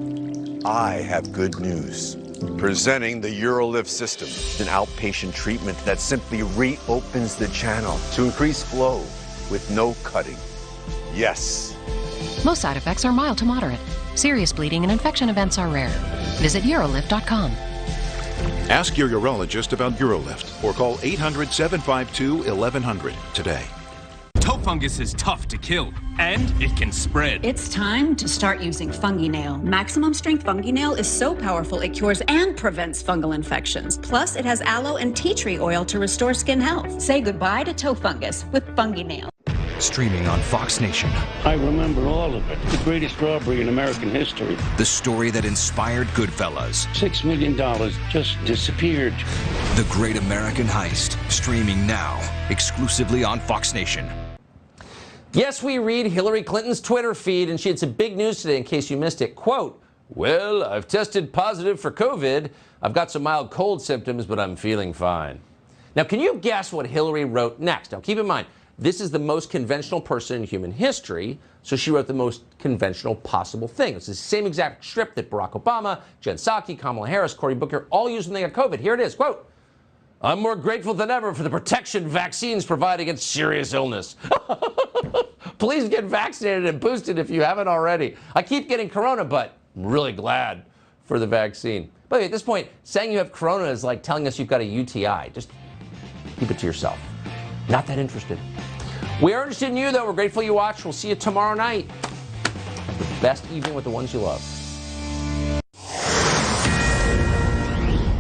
S11: I have good news. Presenting the UroLift system, an outpatient treatment that simply reopens the channel to increase flow with no cutting. Yes.
S28: Most side effects are mild to moderate. Serious bleeding and infection events are rare. Visit urolift.com.
S29: Ask your urologist about UroLift or call 800-752-1100 today.
S17: Toe fungus is tough to kill, and it can spread.
S30: It's time to start using FungiNail. Maximum Strength FungiNail is so powerful it cures and prevents fungal infections. Plus, it has aloe and tea tree oil to restore skin health. Say goodbye to toe fungus with FungiNail.
S27: Streaming on Fox Nation.
S31: I remember all of it. The greatest robbery in American history.
S27: The story that inspired Goodfellas.
S31: $6 million just disappeared.
S27: The Great American Heist. Streaming now. Exclusively on Fox Nation.
S7: Yes, we read Hillary Clinton's Twitter feed, and she had some big news today in case you missed it. Quote, well, I've tested positive for COVID. I've got some mild cold symptoms, but I'm feeling fine. Now, can you guess what Hillary wrote next? Now, keep in mind, this is the most conventional person in human history, so she wrote the most conventional possible thing. It's the same exact script that Barack Obama, Jen Psaki, Kamala Harris, Cory Booker all used when they got COVID. Here it is, quote, I'm more grateful than ever for the protection vaccines provide against serious illness. Please get vaccinated and boosted if you haven't already. I keep getting corona, but I'm really glad for the vaccine. But at this point, saying you have corona is like telling us you've got a UTI. Just keep it to yourself. Not that interested. We are interested in you, though. We're grateful you watched. We'll see you tomorrow night. Have the best evening with the ones you love.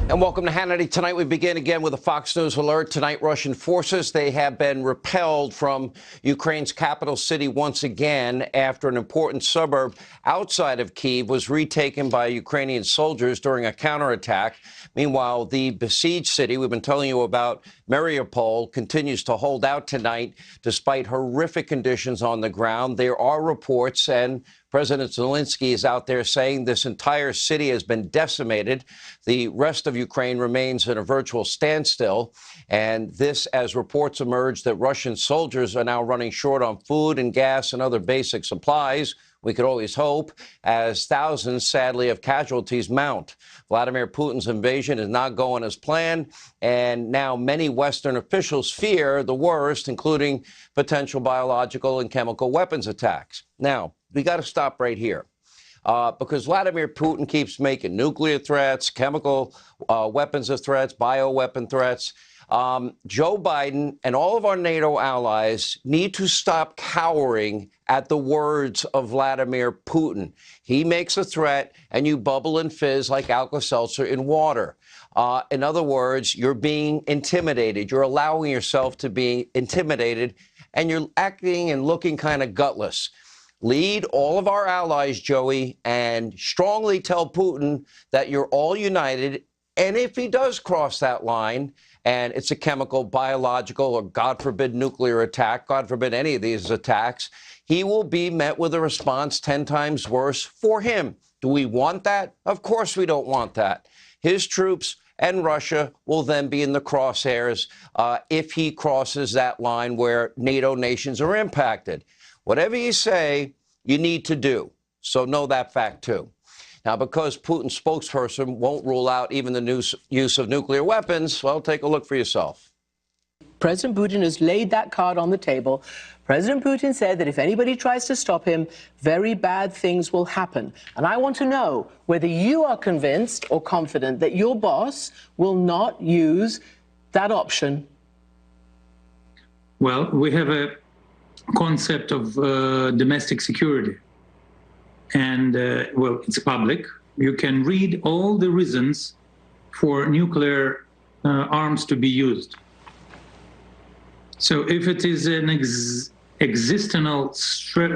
S7: And welcome to Hannity. Tonight we begin again with a Fox News alert. Tonight, Russian forces, they have been repelled from Ukraine's capital city once again after an important suburb outside of Kyiv was retaken by Ukrainian soldiers during a counterattack. Meanwhile, the besieged city we've been telling you about, Mariupol, continues to hold out tonight despite horrific conditions on the ground. There are reports, and President Zelensky is out there saying this entire city has been decimated. The rest of Ukraine remains in a virtual standstill. And this as reports emerge that Russian soldiers are now running short on food and gas and other basic supplies. We could always hope, as thousands, sadly, of casualties mount. Vladimir Putin's invasion is not going as planned, and now many Western officials fear the worst, including potential biological and chemical weapons attacks. Now, we got to stop right here. Because Vladimir Putin keeps making nuclear threats, chemical weapons of threats, bioweapon threats. Joe Biden and all of our NATO allies need to stop cowering at the words of Vladimir Putin. He makes a threat and you bubble and fizz like Alka-Seltzer in water. In other words, you're being intimidated. You're allowing yourself to be intimidated and you're acting and looking kind of gutless. Lead all of our allies, Joey, and strongly tell Putin that you're all united. And if he does cross that line, and it's a chemical, biological, or God forbid nuclear attack, God forbid any of these attacks, he will be met with a response 10 times worse for him. Do we want that? Of course we don't want that. His troops and Russia will then be in the crosshairs if he crosses that line where NATO nations are impacted. Whatever you say, you need to do. So know that fact, too. Now, because Putin's spokesperson won't rule out even the use of nuclear weapons, well, take a look for yourself.
S2: President Putin has laid that card on the table. President Putin said that if anybody tries to stop him, very bad things will happen. And I want to know whether you are convinced or confident that your boss will not use that option.
S12: Well, we have a concept of domestic security. And, well, it's public. You can read all the reasons for nuclear arms to be used. So if it is an existential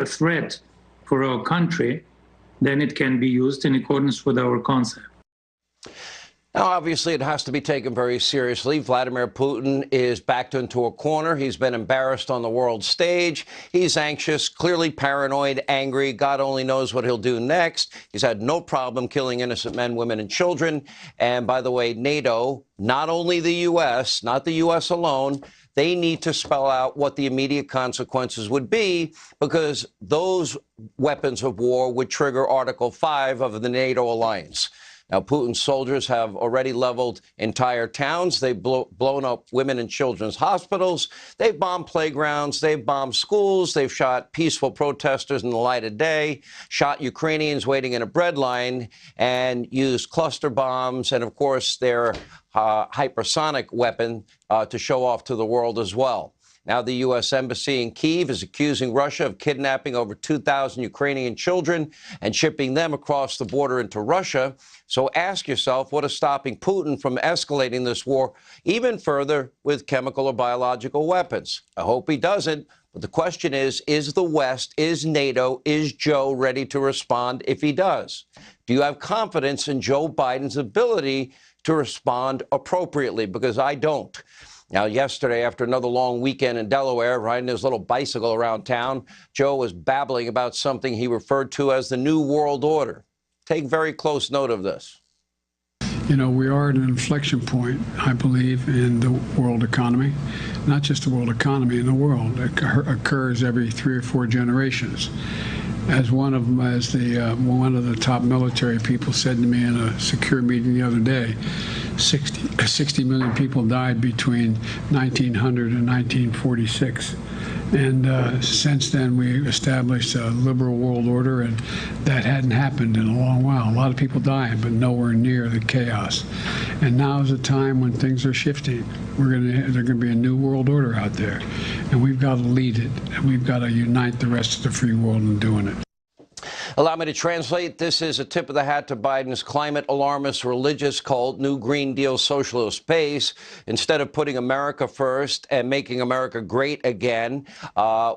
S12: threat for our country, then it can be used in accordance with our concept.
S7: Now, obviously, it has to be taken very seriously. Vladimir Putin is backed into a corner. He's been embarrassed on the world stage. He's anxious, clearly paranoid, angry. God only knows what he'll do next. He's had no problem killing innocent men, women, and children. And by the way, NATO, not only the U.S., not the U.S. alone, they need to spell out what the immediate consequences would be, because those weapons of war would trigger Article 5 of the NATO alliance. Now, Putin's soldiers have already leveled entire towns. They've blown up women and children's hospitals. They've bombed playgrounds. They've bombed schools. They've shot peaceful protesters in the light of day, shot Ukrainians waiting in a bread line, and used cluster bombs and, of course, their hypersonic weapon to show off to the world as well. Now, the U.S. Embassy in Kyiv is accusing Russia of kidnapping over 2,000 Ukrainian children and shipping them across the border into Russia. So ask yourself, what is stopping Putin from escalating this war even further with chemical or biological weapons? I hope he doesn't. But the question is the West, is NATO, is Joe ready to respond if he does? Do you have confidence in Joe Biden's ability to respond appropriately? Because I don't. Now, yesterday, after another long weekend in Delaware, riding his little bicycle around town, Joe was babbling about something he referred to as the New World Order. Take very close note of this.
S14: You know, we are at an inflection point, I believe, in the world economy. Not just the world economy, in the world. It occurs every 3 or 4 generations. As one of the top military people said to me in a secure meeting the other day, 60 million people died between 1900 and 1946. And since then, we established a liberal world order, and that hadn't happened in a long while. A lot of people dying, but nowhere near the chaos. And now is a time when things are shifting. There's going to be a new world order out there, and we've got to lead it, and we've got to unite the rest of the free world in doing it.
S7: Allow me to translate. This is a tip of the hat to Biden's climate alarmist religious cult, New Green Deal socialist base. Instead of putting America first and making America great again,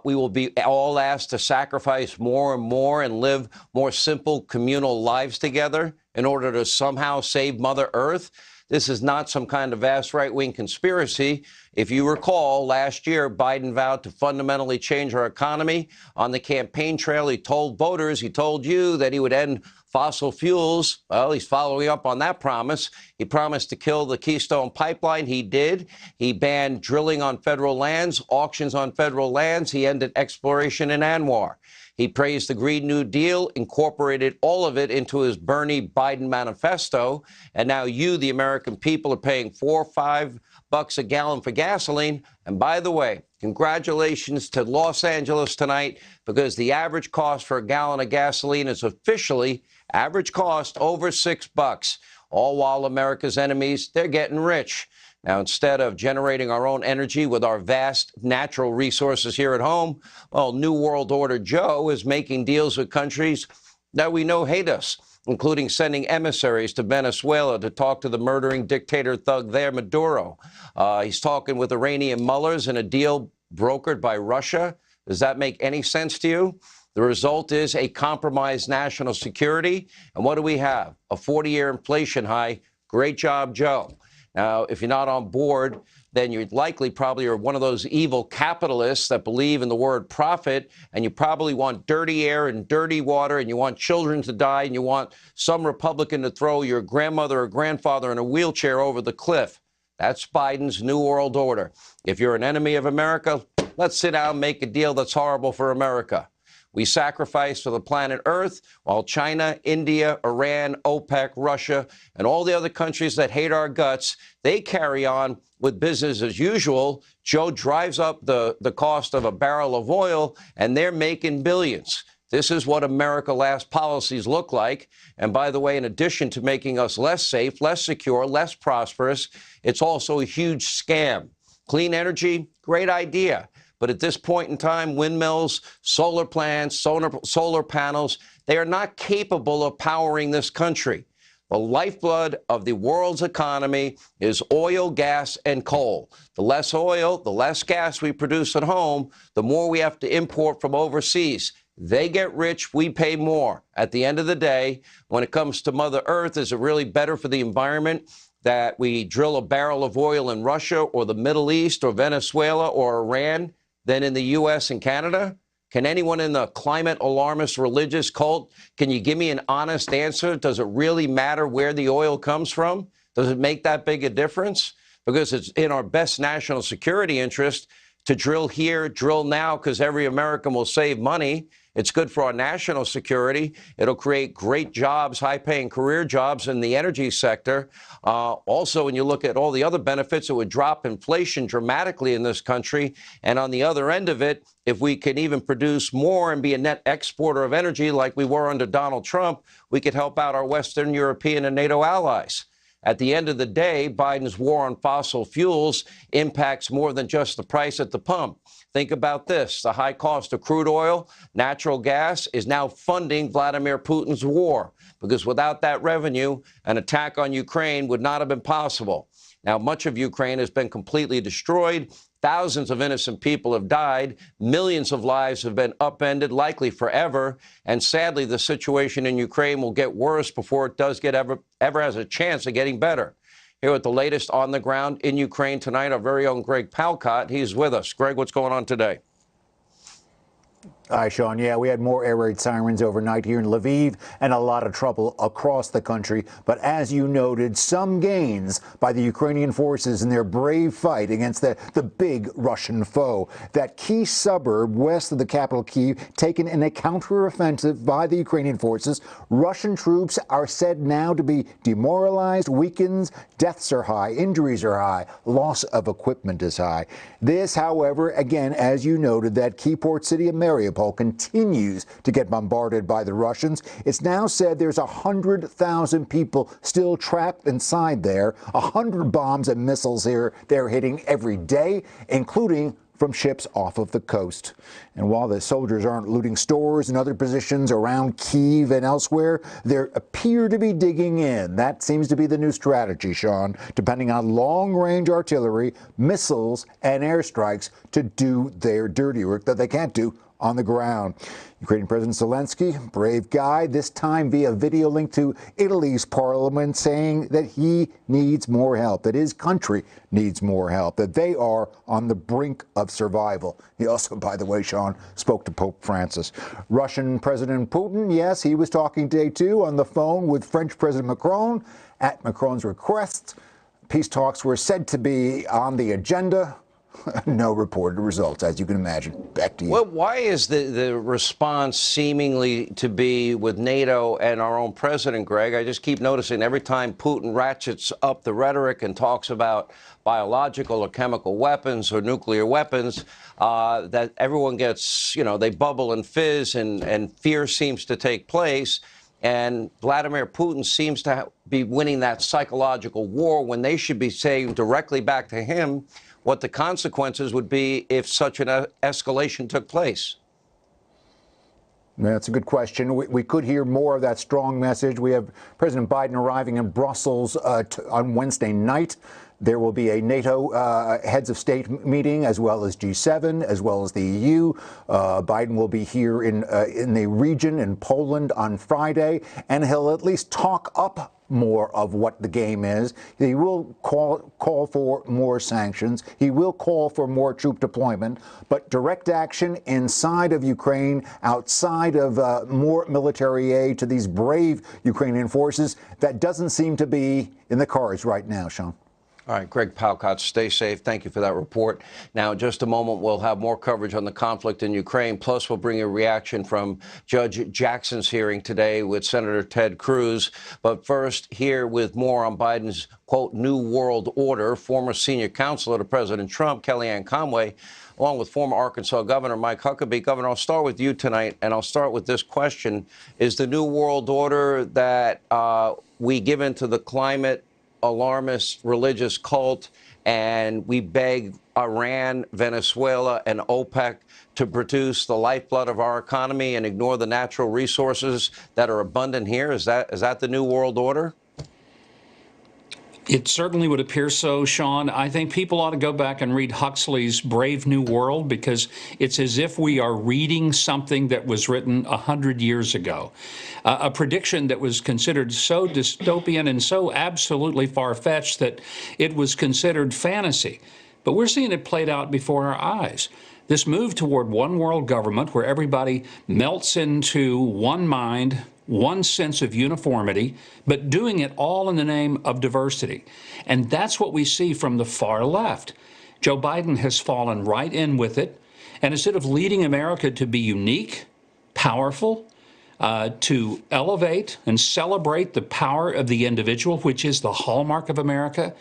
S7: we will be all asked to sacrifice more and more and live more simple communal lives together in order to somehow save Mother Earth. This is not some kind of vast right-wing conspiracy. If you recall, last year, Biden vowed to fundamentally change our economy. On the campaign trail, he told voters, he told you that he would end fossil fuels. Well, he's following up on that promise. He promised to kill the Keystone Pipeline. He did. He banned drilling on federal lands, auctions on federal lands. He ended exploration in ANWR. He praised the Green New Deal, incorporated all of it into his Bernie Biden manifesto. And now you, the American people, are paying $4 or $5 a gallon for gasoline. And by the way, congratulations to Los Angeles tonight, because the average cost for a gallon of gasoline is officially average cost over $6. All while America's enemies, they're getting rich. Now, instead of generating our own energy with our vast natural resources here at home, well, New World Order Joe is making deals with countries that we know hate us, including sending emissaries to Venezuela to talk to the murdering dictator thug there, Maduro. He's talking with Iranian mullahs in a deal brokered by Russia. Does that make any sense to you? The result is a compromised national security. And what do we have? A 40-year inflation high. Great job, Joe. Now, if you're not on board, then you're likely probably are one of those evil capitalists that believe in the word profit, and you probably want dirty air and dirty water, and you want children to die, and you want some Republican to throw your grandmother or grandfather in a wheelchair over the cliff. That's Biden's New World Order. If you're an enemy of America, let's sit down and make a deal that's horrible for America. We sacrifice for the planet Earth, while China, India, Iran, OPEC, Russia, and all the other countries that hate our guts, they carry on with business as usual. Joe drives up the cost of a barrel of oil, and they're making billions. This is what America Last policies look like. And by the way, in addition to making us less safe, less secure, less prosperous, it's also a huge scam. Clean energy, great idea. But at this point in time, windmills, solar plants, solar panels, they are not capable of powering this country. The lifeblood of the world's economy is oil, gas, and coal. The less oil, the less gas we produce at home, the more we have to import from overseas. They get rich, we pay more. At the end of the day, when it comes to Mother Earth, is it really better for the environment that we drill a barrel of oil in Russia or the Middle East or Venezuela or Iran than in the U.S. and Canada? Can anyone in the climate alarmist religious cult, can you give me an honest answer? Does it really matter where the oil comes from? Does it make that big a difference? Because it's in our best national security interest to drill here, drill now, because every American will save money. It's good for our national security. It'll create great jobs, high-paying career jobs in the energy sector. Also, when you look at all the other benefits, it would drop inflation dramatically in this country. And on the other end of it, if we can even produce more and be a net exporter of energy like we were under Donald Trump, we could help out our Western European and NATO allies. At the end of the day, Biden's war on fossil fuels impacts more than just the price at the pump. Think about this. The high cost of crude oil, natural gas is now funding Vladimir Putin's war, because without that revenue, an attack on Ukraine would not have been possible. Now, much of Ukraine has been completely destroyed. Thousands of innocent people have died. Millions of lives have been upended, likely forever. And sadly, the situation in Ukraine will get worse before it does get ever has a chance of getting better. Here with the latest on the ground in Ukraine tonight, our very own Greg Palkot. He's with us. Greg, what's going on today?
S4: Hi, Sean. Yeah, we had more air raid sirens overnight here in Lviv and a lot of trouble across the country. But as you noted, some gains by the Ukrainian forces in their brave fight against the big Russian foe. That key suburb west of the capital, Kyiv, taken in a counteroffensive by the Ukrainian forces. Russian troops are said now to be demoralized, weakened, deaths are high, injuries are high, loss of equipment is high. This, however, again, as you noted, that key port city of Mariupol continues to get bombarded by the Russians. It's now said there's 100,000 people still trapped inside there, 100 bombs and missiles here they're hitting every day, including from ships off of the coast. And while the soldiers aren't looting stores and other positions around Kyiv and elsewhere, they appear to be digging in. That seems to be the new strategy, Sean, depending on long-range artillery, missiles, and airstrikes to do their dirty work that they can't do on the ground. Ukrainian President Zelensky, brave guy, this time via video link to Italy's parliament, saying that he needs more help, that his country needs more help, that they are on the brink of survival. He also, by the way, Sean, spoke to Pope Francis. Russian President Putin, yes, he was talking today, too, on the phone with French President Macron. At Macron's request, peace talks were said to be on the agenda. No reported results, as you can imagine. Back to you.
S7: Well, why is the response seemingly to be with NATO and our own president, Greg? I just keep noticing every time Putin ratchets up the rhetoric and talks about biological or chemical weapons or nuclear weapons, that everyone gets, they bubble and fizz and fear seems to take place. And Vladimir Putin seems to be winning that psychological war when they should be saying directly back to him what the consequences would be if such an escalation took place.
S4: That's a good question. We could hear more of that strong message. We have President Biden arriving in Brussels on Wednesday night. There will be a NATO heads of state meeting, as well as G7, as well as the EU. Biden will be here in the region in Poland on Friday, and he'll at least talk up more of what the game is. He will call for more sanctions. He will call for more troop deployment, but direct action inside of Ukraine, outside of more military aid to these brave Ukrainian forces, that doesn't seem to be in the cards right now, Sean.
S7: All right, Greg Palkot, stay safe. Thank you for that report. Now, in just a moment, we'll have more coverage on the conflict in Ukraine. Plus, we'll bring you a reaction from Judge Jackson's hearing today with Senator Ted Cruz. But first, here with more on Biden's, quote, New World Order, former senior counselor to President Trump, Kellyanne Conway, along with former Arkansas Governor Mike Huckabee. Governor, I'll start with you tonight, and I'll start with this question. Is the New World Order that we give into the climate alarmist religious cult and we beg Iran, Venezuela, and OPEC to produce the lifeblood of our economy and ignore the natural resources that are abundant here? Is that the New World Order?
S5: It certainly would appear so, Sean. I think people ought to go back and read Huxley's Brave New World, because it's as if we are reading something that was written 100 years ago. A prediction that was considered so dystopian and so absolutely far-fetched that it was considered fantasy. But we're seeing it played out before our eyes. This move toward one world government where everybody melts into one mind, one sense of uniformity, but doing it all in the name of diversity. And that's what we see from the far left. Joe Biden has fallen right in with it. And instead of leading America to be unique, powerful, to elevate and celebrate the power of the individual, which is the hallmark of America,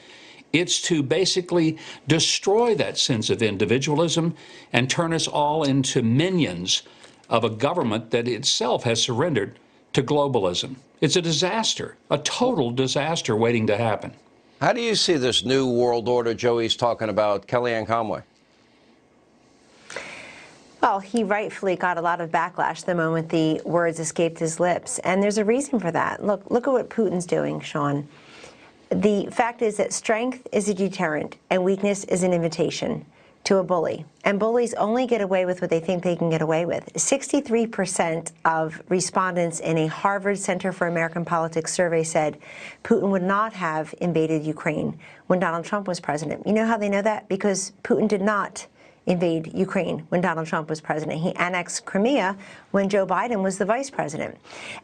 S5: it's to basically destroy that sense of individualism and turn us all into minions of a government that itself has surrendered to globalism. It's a disaster, a total disaster waiting to happen.
S7: How do you see this New World Order Joey's talking about, Kellyanne Conway?
S15: Well, he rightfully got a lot of backlash the moment the words escaped his lips. And there's a reason for that. Look at what Putin's doing, Sean. The fact is that strength is a deterrent and weakness is an invitation to a bully. And bullies only get away with what they think they can get away with. 63% of respondents in a Harvard Center for American Politics survey said Putin would not have invaded Ukraine when Donald Trump was president. You know how they know that? Because Putin did not invade Ukraine when Donald Trump was president. He annexed Crimea when Joe Biden was the vice president.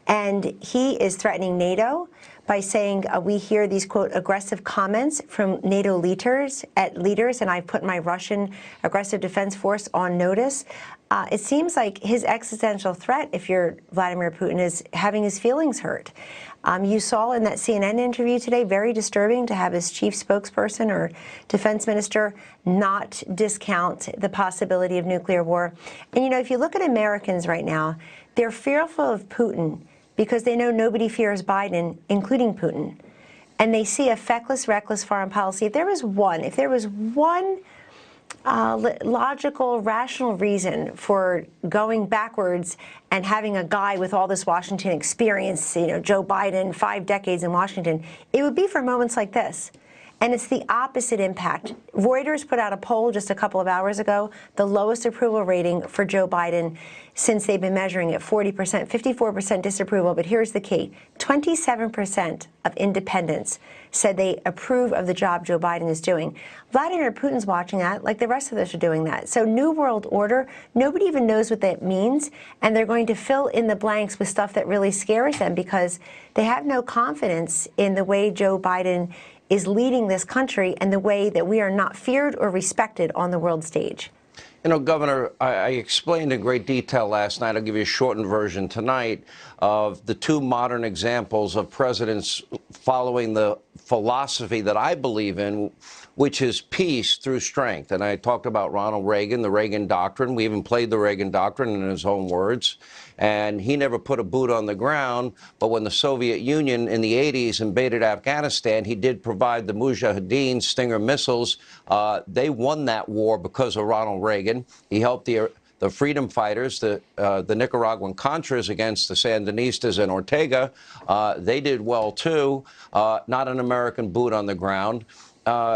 S15: And he is threatening NATO by saying we hear these, quote, aggressive comments from NATO leaders, and I've put my Russian aggressive defense force on notice. It seems like his existential threat, if you're Vladimir Putin, is having his feelings hurt. You saw in that CNN interview today, very disturbing to have his chief spokesperson or defense minister not discount the possibility of nuclear war. And, you know, if you look at Americans right now, they're fearful of Putin because they know nobody fears Biden, including Putin. And they see a feckless, reckless foreign policy. If there was one logical, rational reason for going backwards and having a guy with all this Washington experience, you know, Joe Biden, 5 decades in Washington, it would be for moments like this. And it's the opposite impact. Reuters put out a poll just a couple of hours ago, the lowest approval rating for Joe Biden since they've been measuring it, 40%, 54% disapproval. But here's the key. 27% of independents said they approve of the job Joe Biden is doing. Vladimir Putin's watching that, like the rest of us are doing that. So New World Order, nobody even knows what that means, and they're going to fill in the blanks with stuff that really scares them because they have no confidence in the way Joe Biden is leading this country and the way that we are not feared or respected on the world stage.
S1: You know, Governor, I explained in great detail last night, I'll give you a shortened version tonight, of the 2 modern examples of presidents following the philosophy that I believe in, which is peace through strength. And I talked about Ronald Reagan, the Reagan Doctrine. We even played the Reagan Doctrine in his own words. And he never put a boot on the ground. But when the Soviet Union in the 80s invaded Afghanistan, he did provide the Mujahideen Stinger missiles. They won that war because of Ronald Reagan. He helped the freedom fighters, the Nicaraguan Contras against the Sandinistas and Ortega. They did well, too. Not an American boot on the ground.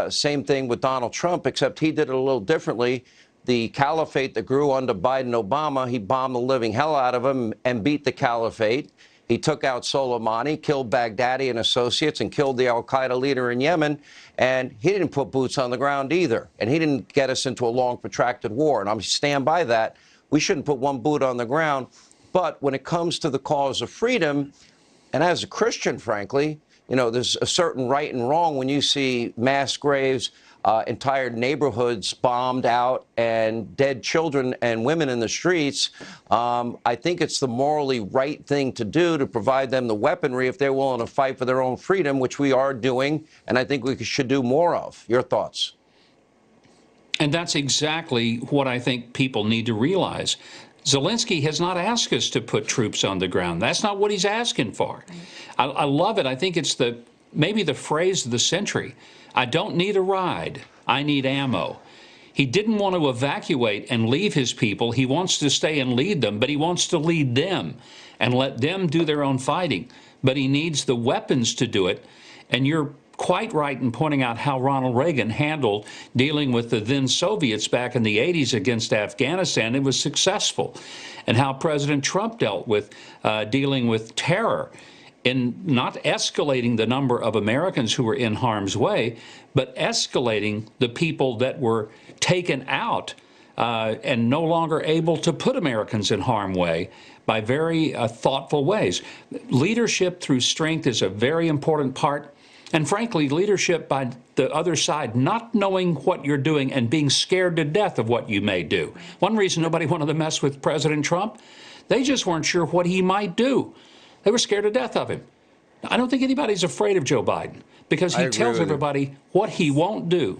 S1: Same thing with Donald Trump, except he did it a little differently. The caliphate that grew under Biden-Obama, he bombed the living hell out of him and beat the caliphate. He took out Soleimani, killed Baghdadi and associates, and killed the al-Qaeda leader in Yemen. And he didn't put boots on the ground either. And he didn't get us into a long, protracted war. And I'm stand by that. We shouldn't put one boot on the ground. But when it comes to the cause of freedom, and as a Christian, frankly, you know, there's a certain right and wrong when you see mass graves, entire neighborhoods bombed out, and dead children and women in the streets. I think it's the morally right thing to do to provide them the weaponry if they're willing to fight for their own freedom, which we are doing, and I think we should do more of. Your thoughts?
S5: And that's exactly what I think people need to realize. Zelensky has not asked us to put troops on the ground. That's not what he's asking for. I love it. I think it's maybe the phrase of the century. I don't need a ride. I need ammo. He didn't want to evacuate and leave his people. He wants to stay and lead them, but he wants to lead them and let them do their own fighting. But he needs the weapons to do it. And you're quite right in pointing out how Ronald Reagan handled dealing with the then Soviets back in the 80s against Afghanistan. It was successful. And how President Trump dealt with dealing with terror in not escalating the number of Americans who were in harm's way, but escalating the people that were taken out and no longer able to put Americans in harm's way by very thoughtful ways. Leadership through strength is a very important part. And frankly, leadership by the other side, not knowing what you're doing and being scared to death of what you may do. One reason nobody wanted to mess with President Trump, they just weren't sure what he might do. They were scared to death of him. I don't think anybody's afraid of Joe Biden because he tells everybody what he won't do.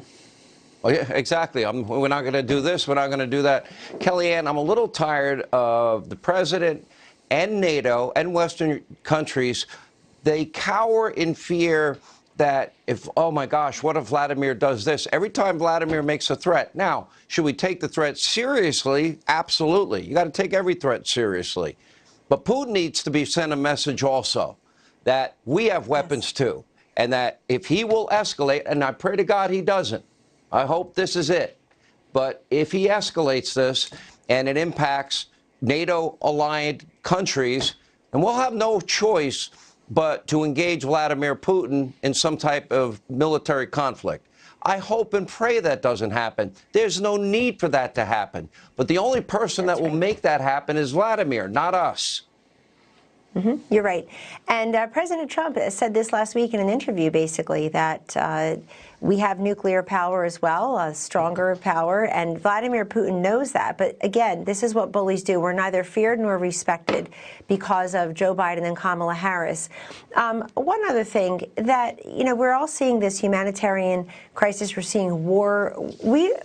S1: Oh, yeah, exactly. We're not going to do this. We're not going to do that. Kellyanne, I'm a little tired of the president and NATO and Western countries. They cower in fear that if, oh my gosh, what if Vladimir does this? Every time Vladimir makes a threat. Now, should we take the threat seriously? Absolutely. You got to take every threat seriously. But Putin needs to be sent a message also that we have weapons too, and that if he will escalate, and I pray to God he doesn't, I hope this is it, but if he escalates this and it impacts NATO-aligned countries, and we'll have no choice but to engage Vladimir Putin in some type of military conflict. I hope and pray that doesn't happen. There's no need for that to happen. But the only person that will make that happen is Vladimir, not us.
S15: You're right. And President Trump said this last week in an interview, basically, that we have nuclear power as well, a stronger power, and Vladimir Putin knows that. But again, this is what bullies do. We're neither feared nor respected because of Joe Biden and Kamala Harris. One other thing that, we're all seeing this humanitarian crisis. We're seeing war.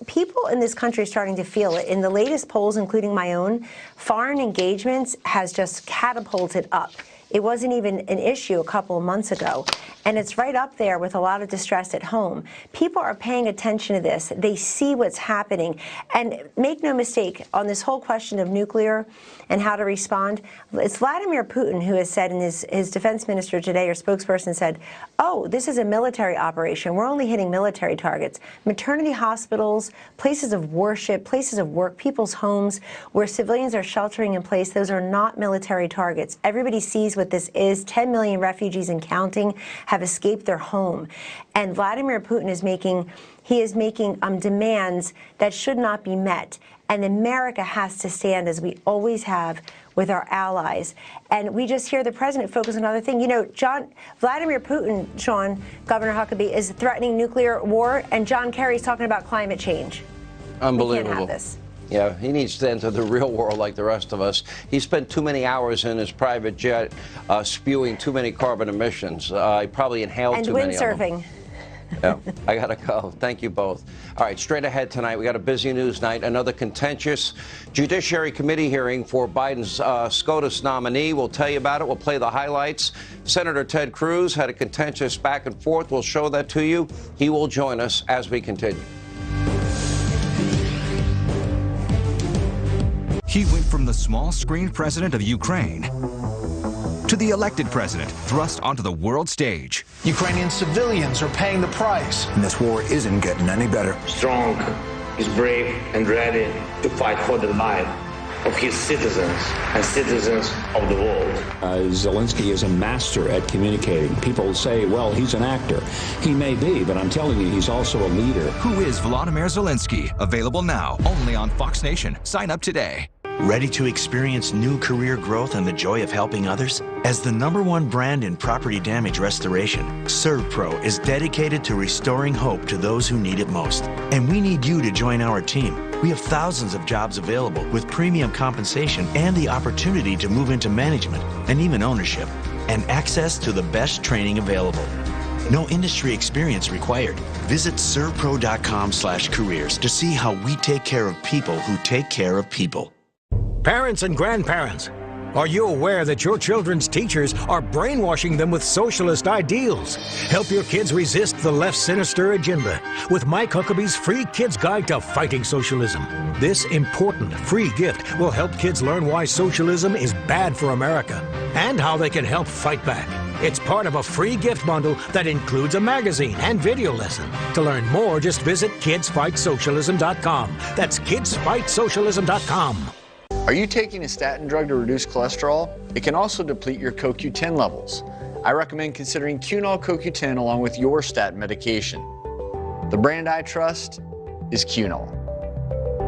S15: People in this country are starting to feel it. In the latest polls, including my own, foreign engagements has just catapulted up. It wasn't even an issue a couple of months ago. And it's right up there with a lot of distress at home. People are paying attention to this. They see what's happening. And make no mistake, on this whole question of nuclear and how to respond, it's Vladimir Putin who has said, and his defense minister today, or spokesperson said, oh, this is a military operation. We're only hitting military targets. Maternity hospitals, places of worship, places of work, people's homes where civilians are sheltering in place, those are not military targets. Everybody sees what this is. 10 million refugees and counting have escaped their home. And Vladimir Putin is making demands that should not be met. And America has to stand, as we always have, with our allies. And we just hear the president focus on another thing. Vladimir Putin, Sean, Governor Huckabee, is threatening nuclear war, and John Kerry's talking about climate change.
S1: Unbelievable.
S15: We can't have this.
S1: Yeah, he needs to enter the real world like the rest of us. He spent too many hours in his private jet spewing too many carbon emissions. He probably inhaled too many of them.
S15: And windsurfing.
S1: Yeah, I got to go. Thank you both. All right, straight ahead tonight, we got a busy news night. Another contentious Judiciary Committee hearing for Biden's SCOTUS nominee. We'll tell you about it. We'll play the highlights. Senator Ted Cruz had a contentious back and forth. We'll show that to you. He will join us as we continue.
S3: He went from the small-screen president of Ukraine to the elected president, thrust onto the world stage.
S16: Ukrainian civilians are paying the price.
S4: And this war isn't getting any better.
S18: Strong, is brave and ready to fight for the life of his citizens and citizens of the world.
S19: Zelensky is a master at communicating. People say, well, he's an actor. He may be, but I'm telling you, he's also a leader.
S3: Who is Volodymyr Zelensky? Available now, only on Fox Nation. Sign up today.
S20: Ready to experience new career growth and the joy of helping others? As the #1 brand in property damage restoration, ServPro is dedicated to restoring hope to those who need it most. And we need you to join our team. We have thousands of jobs available with premium compensation and the opportunity to move into management and even ownership, and access to the best training available. No industry experience required. Visit servpro.com/careers to see how we take care of people who take care of people.
S21: Parents and grandparents, are you aware that your children's teachers are brainwashing them with socialist ideals? Help your kids resist the left's sinister agenda with Mike Huckabee's free Kids Guide to Fighting Socialism. This important free gift will help kids learn why socialism is bad for America and how they can help fight back. It's part of a free gift bundle that includes a magazine and video lesson. To learn more, just visit kidsfightsocialism.com. That's kidsfightsocialism.com.
S22: Are you taking a statin drug to reduce cholesterol? It can also deplete your CoQ10 levels. I recommend considering Cunol CoQ10 along with your statin medication. The brand I trust is Cunol.